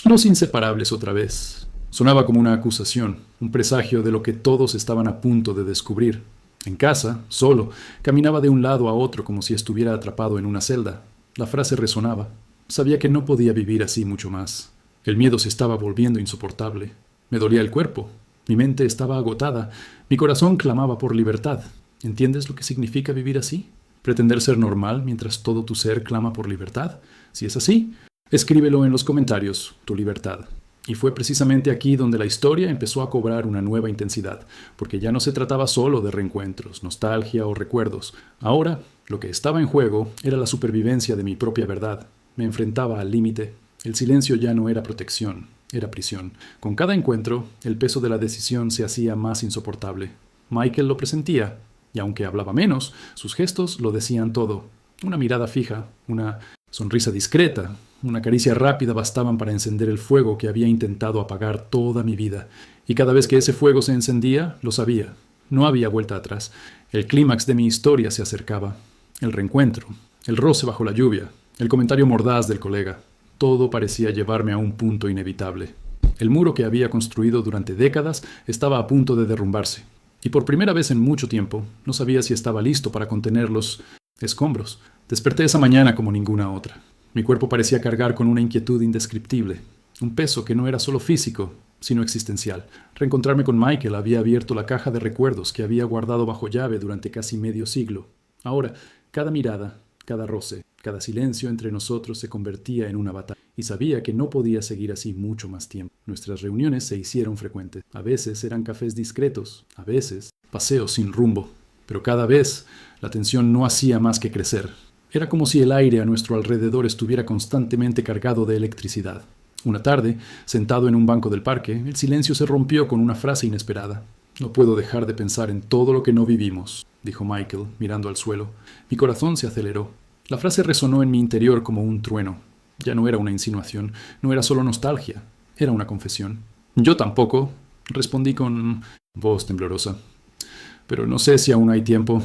«Los inseparables otra vez». Sonaba como una acusación, un presagio de lo que todos estaban a punto de descubrir. En casa, solo, caminaba de un lado a otro como si estuviera atrapado en una celda. La frase resonaba. Sabía que no podía vivir así mucho más. El miedo se estaba volviendo insoportable. Me dolía el cuerpo. Mi mente estaba agotada. Mi corazón clamaba por libertad. ¿Entiendes lo que significa vivir así? ¿Pretender ser normal mientras todo tu ser clama por libertad? Si es así, escríbelo en los comentarios, tu libertad. Y fue precisamente aquí donde la historia empezó a cobrar una nueva intensidad, porque ya no se trataba solo de reencuentros, nostalgia o recuerdos. Ahora, lo que estaba en juego era la supervivencia de mi propia verdad. Me enfrentaba al límite. El silencio ya no era protección, era prisión. Con cada encuentro, el peso de la decisión se hacía más insoportable. Michael lo presentía, y aunque hablaba menos, sus gestos lo decían todo. Una mirada fija, una sonrisa discreta, una caricia rápida bastaban para encender el fuego que había intentado apagar toda mi vida. Y cada vez que ese fuego se encendía, lo sabía. No había vuelta atrás. El clímax de mi historia se acercaba. El reencuentro, el roce bajo la lluvia, el comentario mordaz del colega. Todo parecía llevarme a un punto inevitable. El muro que había construido durante décadas estaba a punto de derrumbarse. Y por primera vez en mucho tiempo, no sabía si estaba listo para contener los escombros. Desperté esa mañana como ninguna otra. Mi cuerpo parecía cargar con una inquietud indescriptible, un peso que no era solo físico, sino existencial. Reencontrarme con Michael había abierto la caja de recuerdos que había guardado bajo llave durante casi medio siglo. Ahora, cada mirada, cada roce, cada silencio entre nosotros se convertía en una batalla, y sabía que no podía seguir así mucho más tiempo. Nuestras reuniones se hicieron frecuentes. A veces eran cafés discretos, a veces paseos sin rumbo, pero cada vez la tensión no hacía más que crecer. Era como si el aire a nuestro alrededor estuviera constantemente cargado de electricidad. Una tarde, sentado en un banco del parque, el silencio se rompió con una frase inesperada. «No puedo dejar de pensar en todo lo que no vivimos», dijo Michael, mirando al suelo. Mi corazón se aceleró. La frase resonó en mi interior como un trueno. Ya no era una insinuación, no era solo nostalgia, era una confesión. «Yo tampoco», respondí con voz temblorosa. «Pero no sé si aún hay tiempo».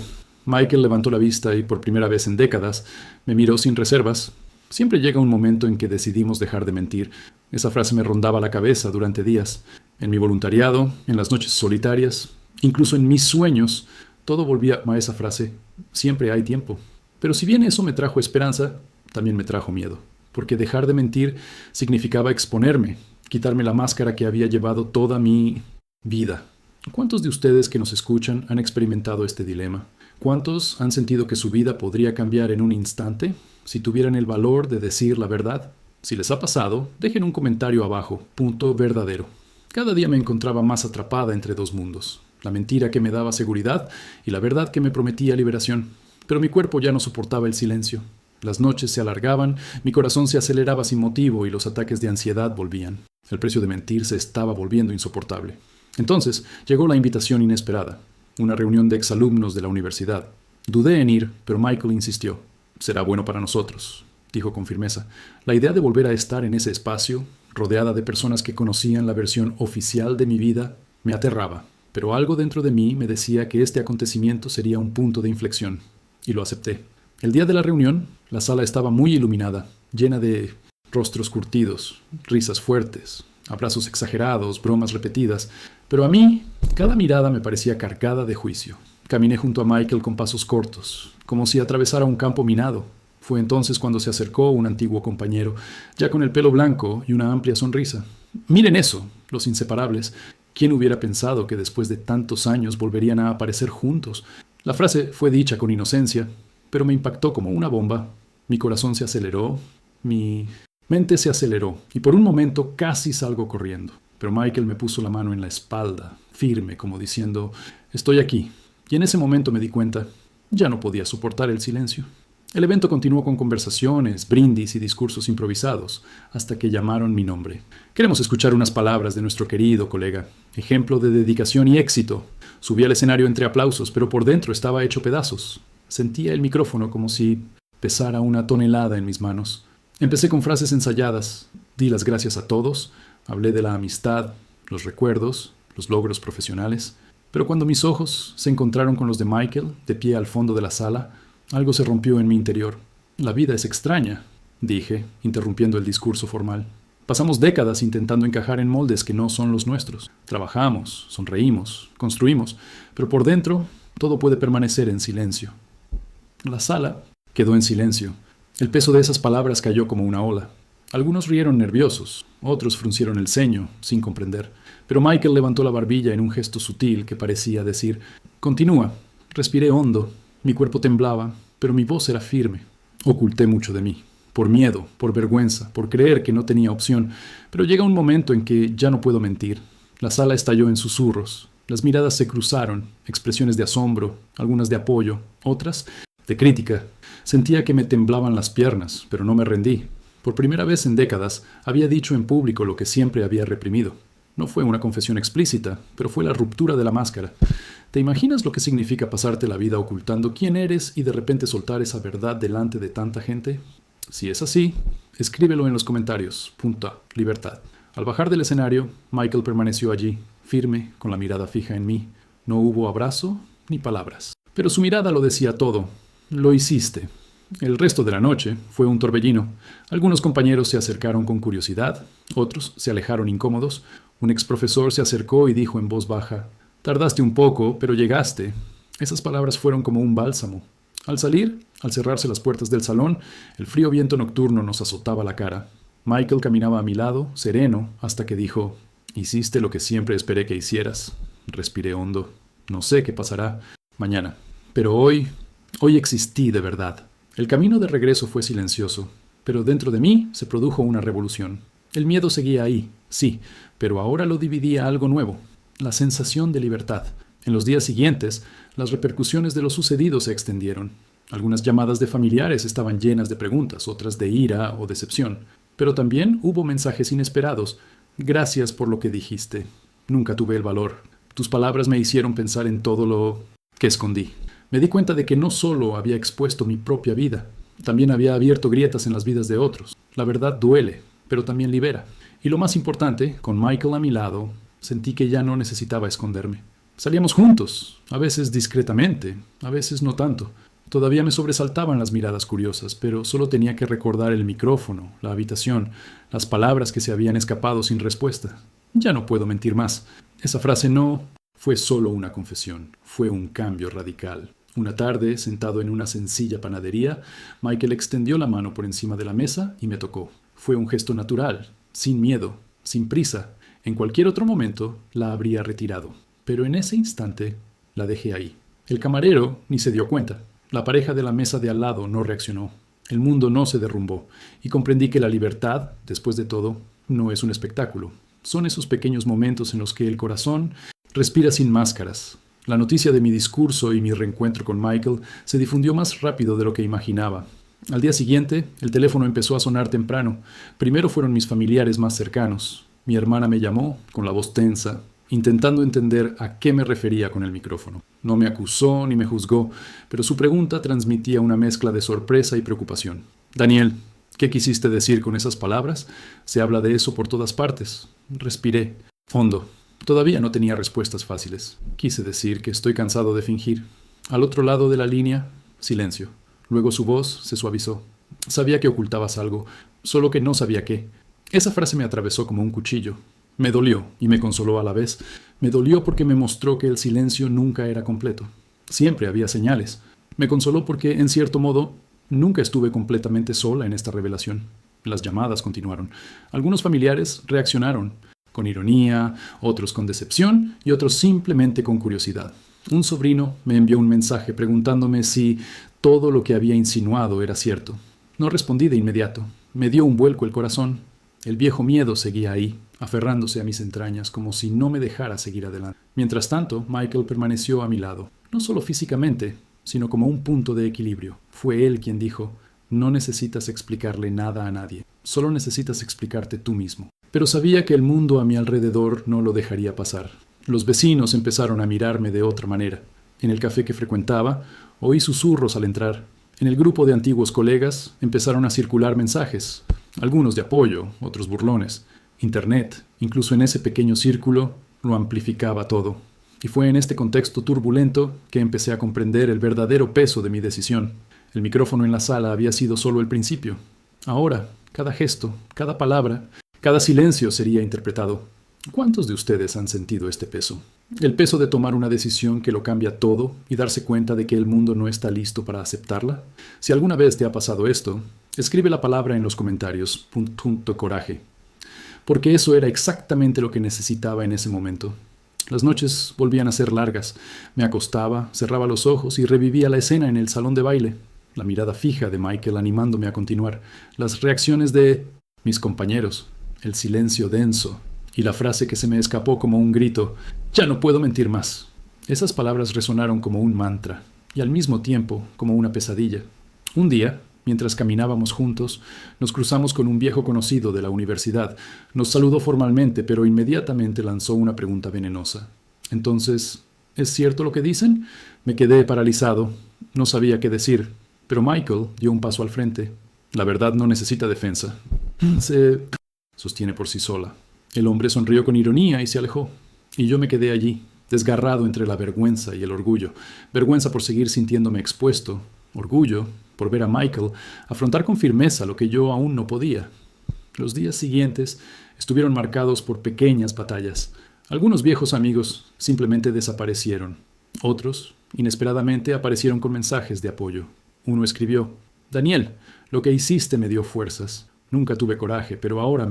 Michael levantó la vista y, por primera vez en décadas, me miró sin reservas. Siempre llega un momento en que decidimos dejar de mentir. Esa frase me rondaba la cabeza durante días. En mi voluntariado, en las noches solitarias, incluso en mis sueños, todo volvía a esa frase. Siempre hay tiempo. Pero si bien eso me trajo esperanza, también me trajo miedo. Porque dejar de mentir significaba exponerme, quitarme la máscara que había llevado toda mi vida. ¿Cuántos de ustedes que nos escuchan han experimentado este dilema? ¿Cuántos han sentido que su vida podría cambiar en un instante si tuvieran el valor de decir la verdad? Si les ha pasado, dejen un comentario abajo, punto verdadero. Cada día me encontraba más atrapada entre dos mundos, la mentira que me daba seguridad y la verdad que me prometía liberación. Pero mi cuerpo ya no soportaba el silencio. Las noches se alargaban, mi corazón se aceleraba sin motivo y los ataques de ansiedad volvían. El precio de mentir se estaba volviendo insoportable. Entonces llegó la invitación inesperada. Una reunión de exalumnos de la universidad. Dudé en ir, pero Michael insistió. «Será bueno para nosotros», dijo con firmeza. La idea de volver a estar en ese espacio, rodeada de personas que conocían la versión oficial de mi vida, me aterraba. Pero algo dentro de mí me decía que este acontecimiento sería un punto de inflexión. Y lo acepté. El día de la reunión, la sala estaba muy iluminada, llena de rostros curtidos, risas fuertes, abrazos exagerados, bromas repetidas, pero a mí cada mirada me parecía cargada de juicio. Caminé junto a Michael con pasos cortos, como si atravesara un campo minado. Fue entonces cuando se acercó un antiguo compañero, ya con el pelo blanco y una amplia sonrisa. Miren eso, los inseparables. ¿Quién hubiera pensado que después de tantos años volverían a aparecer juntos? La frase fue dicha con inocencia, pero me impactó como una bomba. Mi corazón se aceleró, mi mente se aceleró, y por un momento casi salgo corriendo. Pero Michael me puso la mano en la espalda, firme, como diciendo, estoy aquí. Y en ese momento me di cuenta, ya no podía soportar el silencio. El evento continuó con conversaciones, brindis y discursos improvisados, hasta que llamaron mi nombre. Queremos escuchar unas palabras de nuestro querido colega. Ejemplo de dedicación y éxito. Subí al escenario entre aplausos, pero por dentro estaba hecho pedazos. Sentía el micrófono como si pesara una tonelada en mis manos. Empecé con frases ensayadas. Di las gracias a todos. Hablé de la amistad, los recuerdos, los logros profesionales. Pero cuando mis ojos se encontraron con los de Michael, de pie al fondo de la sala, algo se rompió en mi interior. La vida es extraña, dije, interrumpiendo el discurso formal. Pasamos décadas intentando encajar en moldes que no son los nuestros. Trabajamos, sonreímos, construimos, pero por dentro todo puede permanecer en silencio. La sala quedó en silencio. El peso de esas palabras cayó como una ola. Algunos rieron nerviosos, otros fruncieron el ceño, sin comprender. Pero Michael levantó la barbilla en un gesto sutil que parecía decir, continúa. Respiré hondo, mi cuerpo temblaba, pero mi voz era firme. Oculté mucho de mí, por miedo, por vergüenza, por creer que no tenía opción, pero llega un momento en que ya no puedo mentir. La sala estalló en susurros, las miradas se cruzaron, expresiones de asombro, algunas de apoyo, otras de crítica. Sentía que me temblaban las piernas, pero no me rendí. Por primera vez en décadas, había dicho en público lo que siempre había reprimido. No fue una confesión explícita, pero fue la ruptura de la máscara. ¿Te imaginas lo que significa pasarte la vida ocultando quién eres y de repente soltar esa verdad delante de tanta gente? Si es así, escríbelo en los comentarios. Libertad. Al bajar del escenario, Michael permaneció allí, firme, con la mirada fija en mí. No hubo abrazo ni palabras. Pero su mirada lo decía todo. Lo hiciste. El resto de la noche fue un torbellino. Algunos compañeros se acercaron con curiosidad, otros se alejaron incómodos. Un exprofesor se acercó y dijo en voz baja, tardaste un poco, pero llegaste. Esas palabras fueron como un bálsamo. Al salir, al cerrarse las puertas del salón, el frío viento nocturno nos azotaba la cara. Michael caminaba a mi lado, sereno, hasta que dijo, hiciste lo que siempre esperé que hicieras. Respiré hondo. No sé qué pasará mañana, pero hoy existí de verdad. El camino de regreso fue silencioso, pero dentro de mí se produjo una revolución. El miedo seguía ahí, sí, pero ahora lo dividía algo nuevo, la sensación de libertad. En los días siguientes, las repercusiones de lo sucedido se extendieron. Algunas llamadas de familiares estaban llenas de preguntas, otras de ira o decepción. Pero también hubo mensajes inesperados. Gracias por lo que dijiste. Nunca tuve el valor. Tus palabras me hicieron pensar en todo lo que escondí. Me di cuenta de que no solo había expuesto mi propia vida, también había abierto grietas en las vidas de otros. La verdad duele, pero también libera. Y lo más importante, con Michael a mi lado, sentí que ya no necesitaba esconderme. Salíamos juntos, a veces discretamente, a veces no tanto. Todavía me sobresaltaban las miradas curiosas, pero solo tenía que recordar el micrófono, la habitación, las palabras que se habían escapado sin respuesta. Ya no puedo mentir más. Esa frase no fue solo una confesión, fue un cambio radical. Una tarde, sentado en una sencilla panadería, Michael extendió la mano por encima de la mesa y me tocó. Fue un gesto natural, sin miedo, sin prisa. En cualquier otro momento la habría retirado, pero en ese instante la dejé ahí. El camarero ni se dio cuenta. La pareja de la mesa de al lado no reaccionó. El mundo no se derrumbó, y comprendí que la libertad, después de todo, no es un espectáculo. Son esos pequeños momentos en los que el corazón respira sin máscaras. La noticia de mi discurso y mi reencuentro con Michael se difundió más rápido de lo que imaginaba. Al día siguiente, el teléfono empezó a sonar temprano. Primero fueron mis familiares más cercanos. Mi hermana me llamó, con la voz tensa, intentando entender a qué me refería con el micrófono. No me acusó ni me juzgó, pero su pregunta transmitía una mezcla de sorpresa y preocupación. Daniel, ¿qué quisiste decir con esas palabras? Se habla de eso por todas partes. Respiré hondo. Todavía no tenía respuestas fáciles. Quise decir que estoy cansado de fingir. Al otro lado de la línea, silencio. Luego su voz se suavizó. Sabía que ocultabas algo, solo que no sabía qué. Esa frase me atravesó como un cuchillo. Me dolió y me consoló a la vez. Me dolió porque me mostró que el silencio nunca era completo. Siempre había señales. Me consoló porque, en cierto modo, nunca estuve completamente sola en esta revelación. Las llamadas continuaron. Algunos familiares reaccionaron, con ironía, otros con decepción y otros simplemente con curiosidad. Un sobrino me envió un mensaje preguntándome si todo lo que había insinuado era cierto. No respondí de inmediato. Me dio un vuelco el corazón. El viejo miedo seguía ahí, aferrándose a mis entrañas como si no me dejara seguir adelante. Mientras tanto, Michael permaneció a mi lado, no solo físicamente, sino como un punto de equilibrio. Fue él quien dijo: no necesitas explicarle nada a nadie, solo necesitas explicarte tú mismo. Pero sabía que el mundo a mi alrededor no lo dejaría pasar. Los vecinos empezaron a mirarme de otra manera. En el café que frecuentaba, oí susurros al entrar. En el grupo de antiguos colegas empezaron a circular mensajes, algunos de apoyo, otros burlones. Internet, incluso en ese pequeño círculo, lo amplificaba todo. Y fue en este contexto turbulento que empecé a comprender el verdadero peso de mi decisión. El micrófono en la sala había sido solo el principio. Ahora, cada gesto, cada palabra, cada silencio sería interpretado. ¿Cuántos de ustedes han sentido este peso? El peso de tomar una decisión que lo cambia todo y darse cuenta de que el mundo no está listo para aceptarla. Si alguna vez te ha pasado esto, escribe la palabra en los comentarios, .coraje. Porque eso era exactamente lo que necesitaba en ese momento. Las noches volvían a ser largas. Me acostaba, cerraba los ojos y revivía la escena en el salón de baile. La mirada fija de Michael animándome a continuar. Las reacciones de mis compañeros. El silencio denso. Y la frase que se me escapó como un grito: «Ya no puedo mentir más». Esas palabras resonaron como un mantra, y al mismo tiempo como una pesadilla. Un día, mientras caminábamos juntos, nos cruzamos con un viejo conocido de la universidad. Nos saludó formalmente, pero inmediatamente lanzó una pregunta venenosa. Entonces, ¿es cierto lo que dicen? Me quedé paralizado. No sabía qué decir, pero Michael dio un paso al frente. La verdad no necesita defensa. Se sostiene por sí sola. El hombre sonrió con ironía y se alejó. Y yo me quedé allí, desgarrado entre la vergüenza y el orgullo. Vergüenza por seguir sintiéndome expuesto. Orgullo por ver a Michael afrontar con firmeza lo que yo aún no podía. Los días siguientes estuvieron marcados por pequeñas batallas. Algunos viejos amigos simplemente desaparecieron. Otros, inesperadamente, aparecieron con mensajes de apoyo. Uno escribió: «Daniel, lo que hiciste me dio fuerzas. Nunca tuve coraje, pero ahora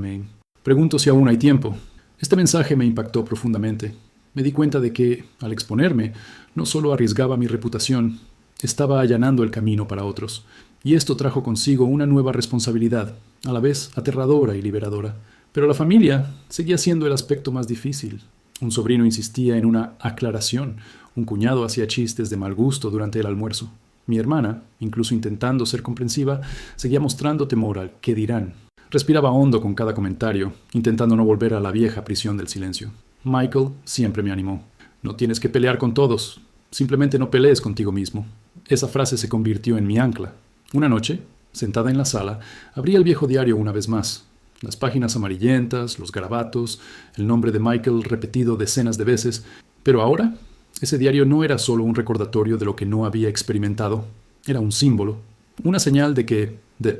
pregunto si aún hay tiempo». Este mensaje me impactó profundamente. Me di cuenta de que, al exponerme, no solo arriesgaba mi reputación, estaba allanando el camino para otros. Y esto trajo consigo una nueva responsabilidad, a la vez aterradora y liberadora. Pero la familia seguía siendo el aspecto más difícil. Un sobrino insistía en una aclaración. Un cuñado hacía chistes de mal gusto durante el almuerzo. Mi hermana, incluso intentando ser comprensiva, seguía mostrando temor al «qué dirán». Respiraba hondo con cada comentario, intentando no volver a la vieja prisión del silencio. Michael siempre me animó. «No tienes que pelear con todos. Simplemente no pelees contigo mismo». Esa frase se convirtió en mi ancla. Una noche, sentada en la sala, abrí el viejo diario una vez más. Las páginas amarillentas, los garabatos, el nombre de Michael repetido decenas de veces. Pero ahora, ese diario no era solo un recordatorio de lo que no había experimentado. Era un símbolo, una señal de que, de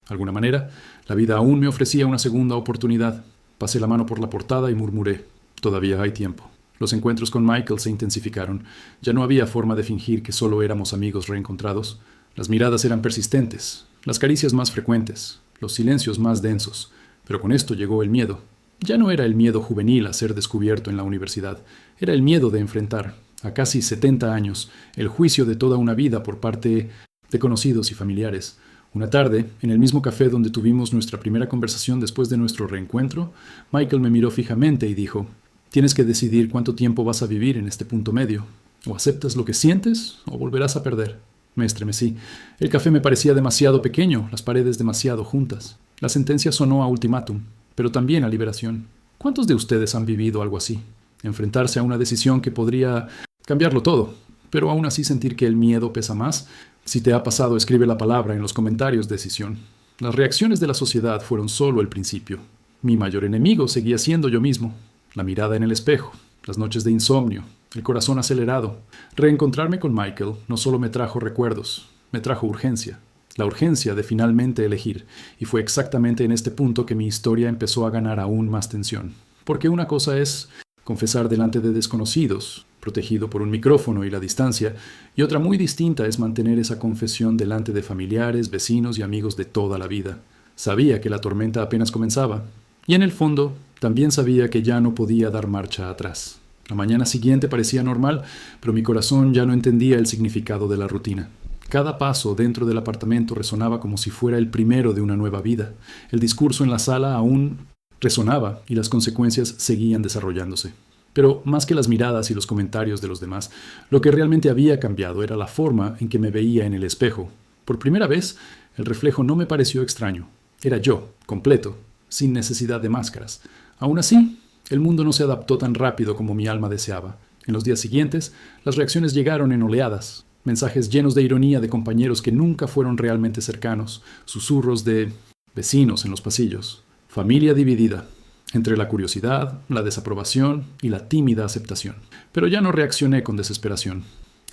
alguna manera, la vida aún me ofrecía una segunda oportunidad. Pasé la mano por la portada y murmuré: «Todavía hay tiempo». Los encuentros con Michael se intensificaron. Ya no había forma de fingir que solo éramos amigos reencontrados. Las miradas eran persistentes, las caricias más frecuentes, los silencios más densos. Pero con esto llegó el miedo. Ya no era el miedo juvenil a ser descubierto en la universidad. Era el miedo de enfrentar, a casi 70 años, el juicio de toda una vida por parte de conocidos y familiares. Una tarde, en el mismo café donde tuvimos nuestra primera conversación después de nuestro reencuentro, Michael me miró fijamente y dijo: «Tienes que decidir cuánto tiempo vas a vivir en este punto medio. O aceptas lo que sientes, o volverás a perder». Me estremecí. El café me parecía demasiado pequeño, las paredes demasiado juntas. La sentencia sonó a ultimátum, pero también a liberación. ¿Cuántos de ustedes han vivido algo así? Enfrentarse a una decisión que podría cambiarlo todo, pero aún así sentir que el miedo pesa más. Si te ha pasado, escribe la palabra en los comentarios decisión. Las reacciones de la sociedad fueron solo el principio. Mi mayor enemigo seguía siendo yo mismo. La mirada en el espejo, las noches de insomnio, el corazón acelerado. Reencontrarme con Michael no solo me trajo recuerdos, me trajo urgencia. La urgencia de finalmente elegir. Y fue exactamente en este punto que mi historia empezó a ganar aún más tensión. Porque una cosa es confesar delante de desconocidos, protegido por un micrófono y la distancia, y otra muy distinta es mantener esa confesión delante de familiares, vecinos y amigos de toda la vida. Sabía que la tormenta apenas comenzaba, y en el fondo también sabía que ya no podía dar marcha atrás. La mañana siguiente parecía normal, pero mi corazón ya no entendía el significado de la rutina. Cada paso dentro del apartamento resonaba como si fuera el primero de una nueva vida. El discurso en la sala aún resonaba y las consecuencias seguían desarrollándose. Pero más que las miradas y los comentarios de los demás, lo que realmente había cambiado era la forma en que me veía en el espejo. Por primera vez, el reflejo no me pareció extraño. Era yo, completo, sin necesidad de máscaras. Aún así, el mundo no se adaptó tan rápido como mi alma deseaba. En los días siguientes, las reacciones llegaron en oleadas. Mensajes llenos de ironía de compañeros que nunca fueron realmente cercanos. Susurros de vecinos en los pasillos. Familia dividida entre la curiosidad, la desaprobación y la tímida aceptación. Pero ya no reaccioné con desesperación.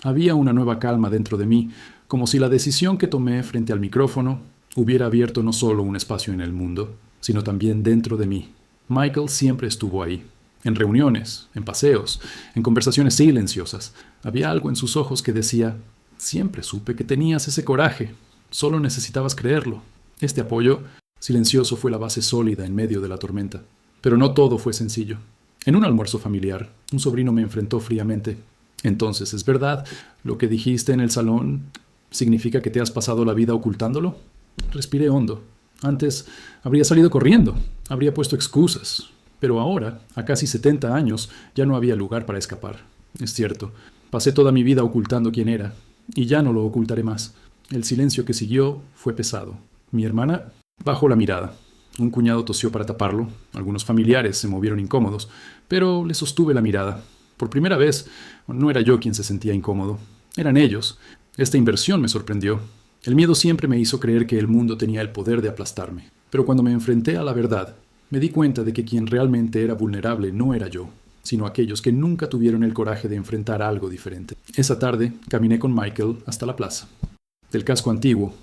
Había una nueva calma dentro de mí, como si la decisión que tomé frente al micrófono hubiera abierto no solo un espacio en el mundo, sino también dentro de mí. Michael siempre estuvo ahí, en reuniones, en paseos, en conversaciones silenciosas. Había algo en sus ojos que decía: siempre supe que tenías ese coraje, solo necesitabas creerlo. Este apoyo silencioso fue la base sólida en medio de la tormenta. Pero no todo fue sencillo. En un almuerzo familiar, un sobrino me enfrentó fríamente. Entonces, ¿es verdad lo que dijiste en el salón significa que te has pasado la vida ocultándolo? Respiré hondo. Antes habría salido corriendo, habría puesto excusas. Pero ahora, a casi 70 años, ya no había lugar para escapar. Es cierto, pasé toda mi vida ocultando quién era, y ya no lo ocultaré más. El silencio que siguió fue pesado. Mi hermana bajó la mirada. Un cuñado tosió para taparlo. Algunos familiares se movieron incómodos, pero le sostuve la mirada. Por primera vez, no era yo quien se sentía incómodo. Eran ellos. Esta inversión me sorprendió. El miedo siempre me hizo creer que el mundo tenía el poder de aplastarme. Pero cuando me enfrenté a la verdad, me di cuenta de que quien realmente era vulnerable no era yo, sino aquellos que nunca tuvieron el coraje de enfrentar algo diferente. Esa tarde, caminé con Michael hasta la plaza. Del casco antiguo,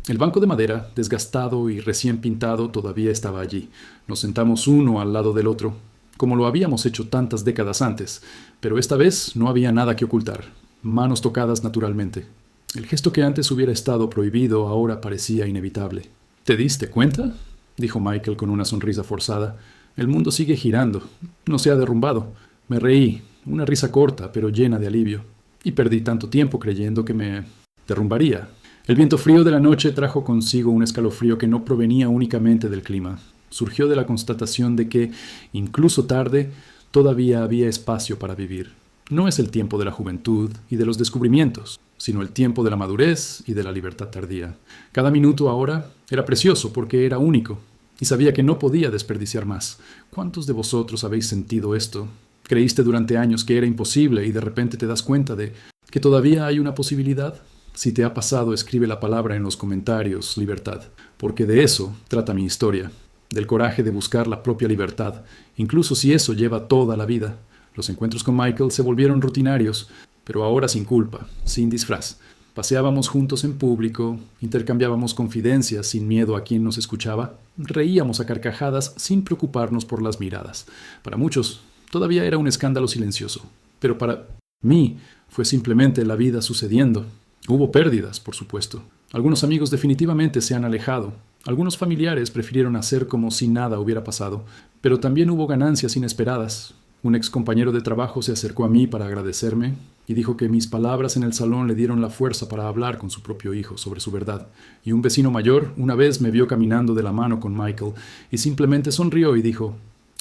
el banco de madera, desgastado y recién pintado, todavía estaba allí. Nos sentamos uno al lado del otro, como lo habíamos hecho tantas décadas antes, pero esta vez no había nada que ocultar. Manos tocadas naturalmente. El gesto que antes hubiera estado prohibido ahora parecía inevitable. ¿Te diste cuenta?, dijo Michael con una sonrisa forzada. El mundo sigue girando, no se ha derrumbado. Me reí, una risa corta pero llena de alivio, y perdí tanto tiempo creyendo que me derrumbaría. El viento frío de la noche trajo consigo un escalofrío que no provenía únicamente del clima. Surgió de la constatación de que, incluso tarde, todavía había espacio para vivir. No es el tiempo de la juventud y de los descubrimientos, sino el tiempo de la madurez y de la libertad tardía. Cada minuto ahora era precioso porque era único, y sabía que no podía desperdiciar más. ¿Cuántos de vosotros habéis sentido esto? ¿Creíste durante años que era imposible y de repente te das cuenta de que todavía hay una posibilidad? Si te ha pasado, escribe la palabra en los comentarios, libertad, porque de eso trata mi historia, del coraje de buscar la propia libertad, incluso si eso lleva toda la vida. Los encuentros con Michael se volvieron rutinarios, pero ahora sin culpa, sin disfraz. Paseábamos juntos en público, intercambiábamos confidencias sin miedo a quien nos escuchaba, reíamos a carcajadas sin preocuparnos por las miradas. Para muchos, todavía era un escándalo silencioso, pero para mí fue simplemente la vida sucediendo. Hubo pérdidas, por supuesto. Algunos amigos definitivamente se han alejado. Algunos familiares prefirieron hacer como si nada hubiera pasado. Pero también hubo ganancias inesperadas. Un ex compañero de trabajo se acercó a mí para agradecerme y dijo que mis palabras en el salón le dieron la fuerza para hablar con su propio hijo sobre su verdad. Y un vecino mayor una vez me vio caminando de la mano con Michael y simplemente sonrió y dijo: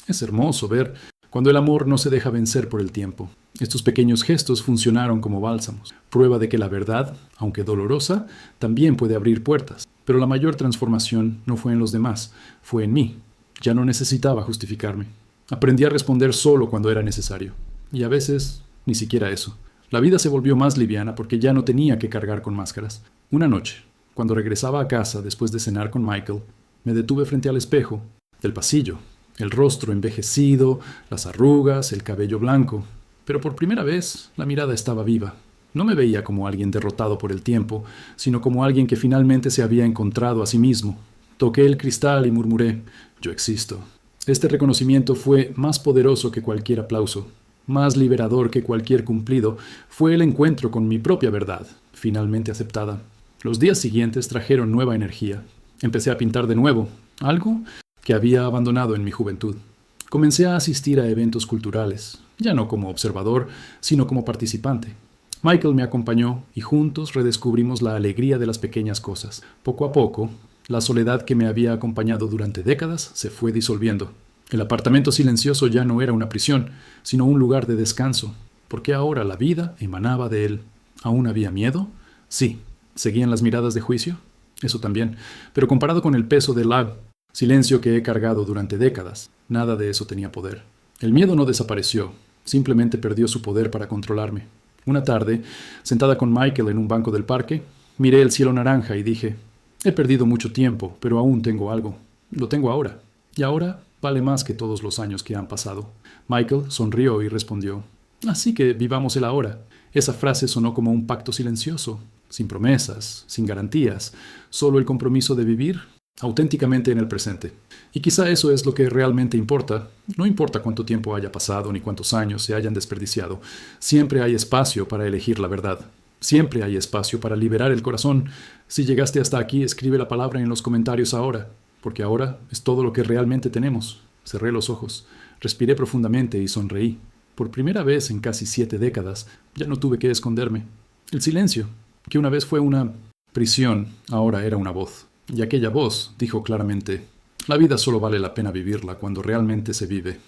«Es hermoso ver cuando el amor no se deja vencer por el tiempo». Estos pequeños gestos funcionaron como bálsamos, prueba de que la verdad, aunque dolorosa, también puede abrir puertas. Pero la mayor transformación no fue en los demás, fue en mí. Ya no necesitaba justificarme. Aprendí a responder solo cuando era necesario. Y a veces, ni siquiera eso. La vida se volvió más liviana porque ya no tenía que cargar con máscaras. Una noche, cuando regresaba a casa después de cenar con Michael, me detuve frente al espejo del pasillo. El rostro envejecido, las arrugas, el cabello blanco. Pero por primera vez, la mirada estaba viva. No me veía como alguien derrotado por el tiempo, sino como alguien que finalmente se había encontrado a sí mismo. Toqué el cristal y murmuré: yo existo. Este reconocimiento fue más poderoso que cualquier aplauso, más liberador que cualquier cumplido. Fue el encuentro con mi propia verdad, finalmente aceptada. Los días siguientes trajeron nueva energía. Empecé a pintar de nuevo, algo que había abandonado en mi juventud. Comencé a asistir a eventos culturales, ya no como observador, sino como participante. Michael me acompañó y juntos redescubrimos la alegría de las pequeñas cosas. Poco a poco, la soledad que me había acompañado durante décadas se fue disolviendo. El apartamento silencioso ya no era una prisión, sino un lugar de descanso, porque ahora la vida emanaba de él. ¿Aún había miedo? Sí. ¿Seguían las miradas de juicio? Eso también, pero comparado con el peso del silencio que he cargado durante décadas, nada de eso tenía poder. El miedo no desapareció, simplemente perdió su poder para controlarme. Una tarde, sentada con Michael en un banco del parque, miré el cielo naranja y dije: he perdido mucho tiempo, pero aún tengo algo. Lo tengo ahora. Y ahora vale más que todos los años que han pasado. Michael sonrió y respondió: así que vivamos el ahora. Esa frase sonó como un pacto silencioso, sin promesas, sin garantías, solo el compromiso de vivir auténticamente en el presente. Y quizá eso es lo que realmente importa. No importa cuánto tiempo haya pasado ni cuántos años se hayan desperdiciado. Siempre hay espacio para elegir la verdad. Siempre hay espacio para liberar el corazón. Si llegaste hasta aquí, escribe la palabra en los comentarios ahora, porque ahora es todo lo que realmente tenemos. Cerré los ojos, respiré profundamente y sonreí. Por primera vez en casi 7 décadas, ya no tuve que esconderme. El silencio, que una vez fue una prisión, ahora era una voz. Y aquella voz dijo claramente: la vida solo vale la pena vivirla cuando realmente se vive.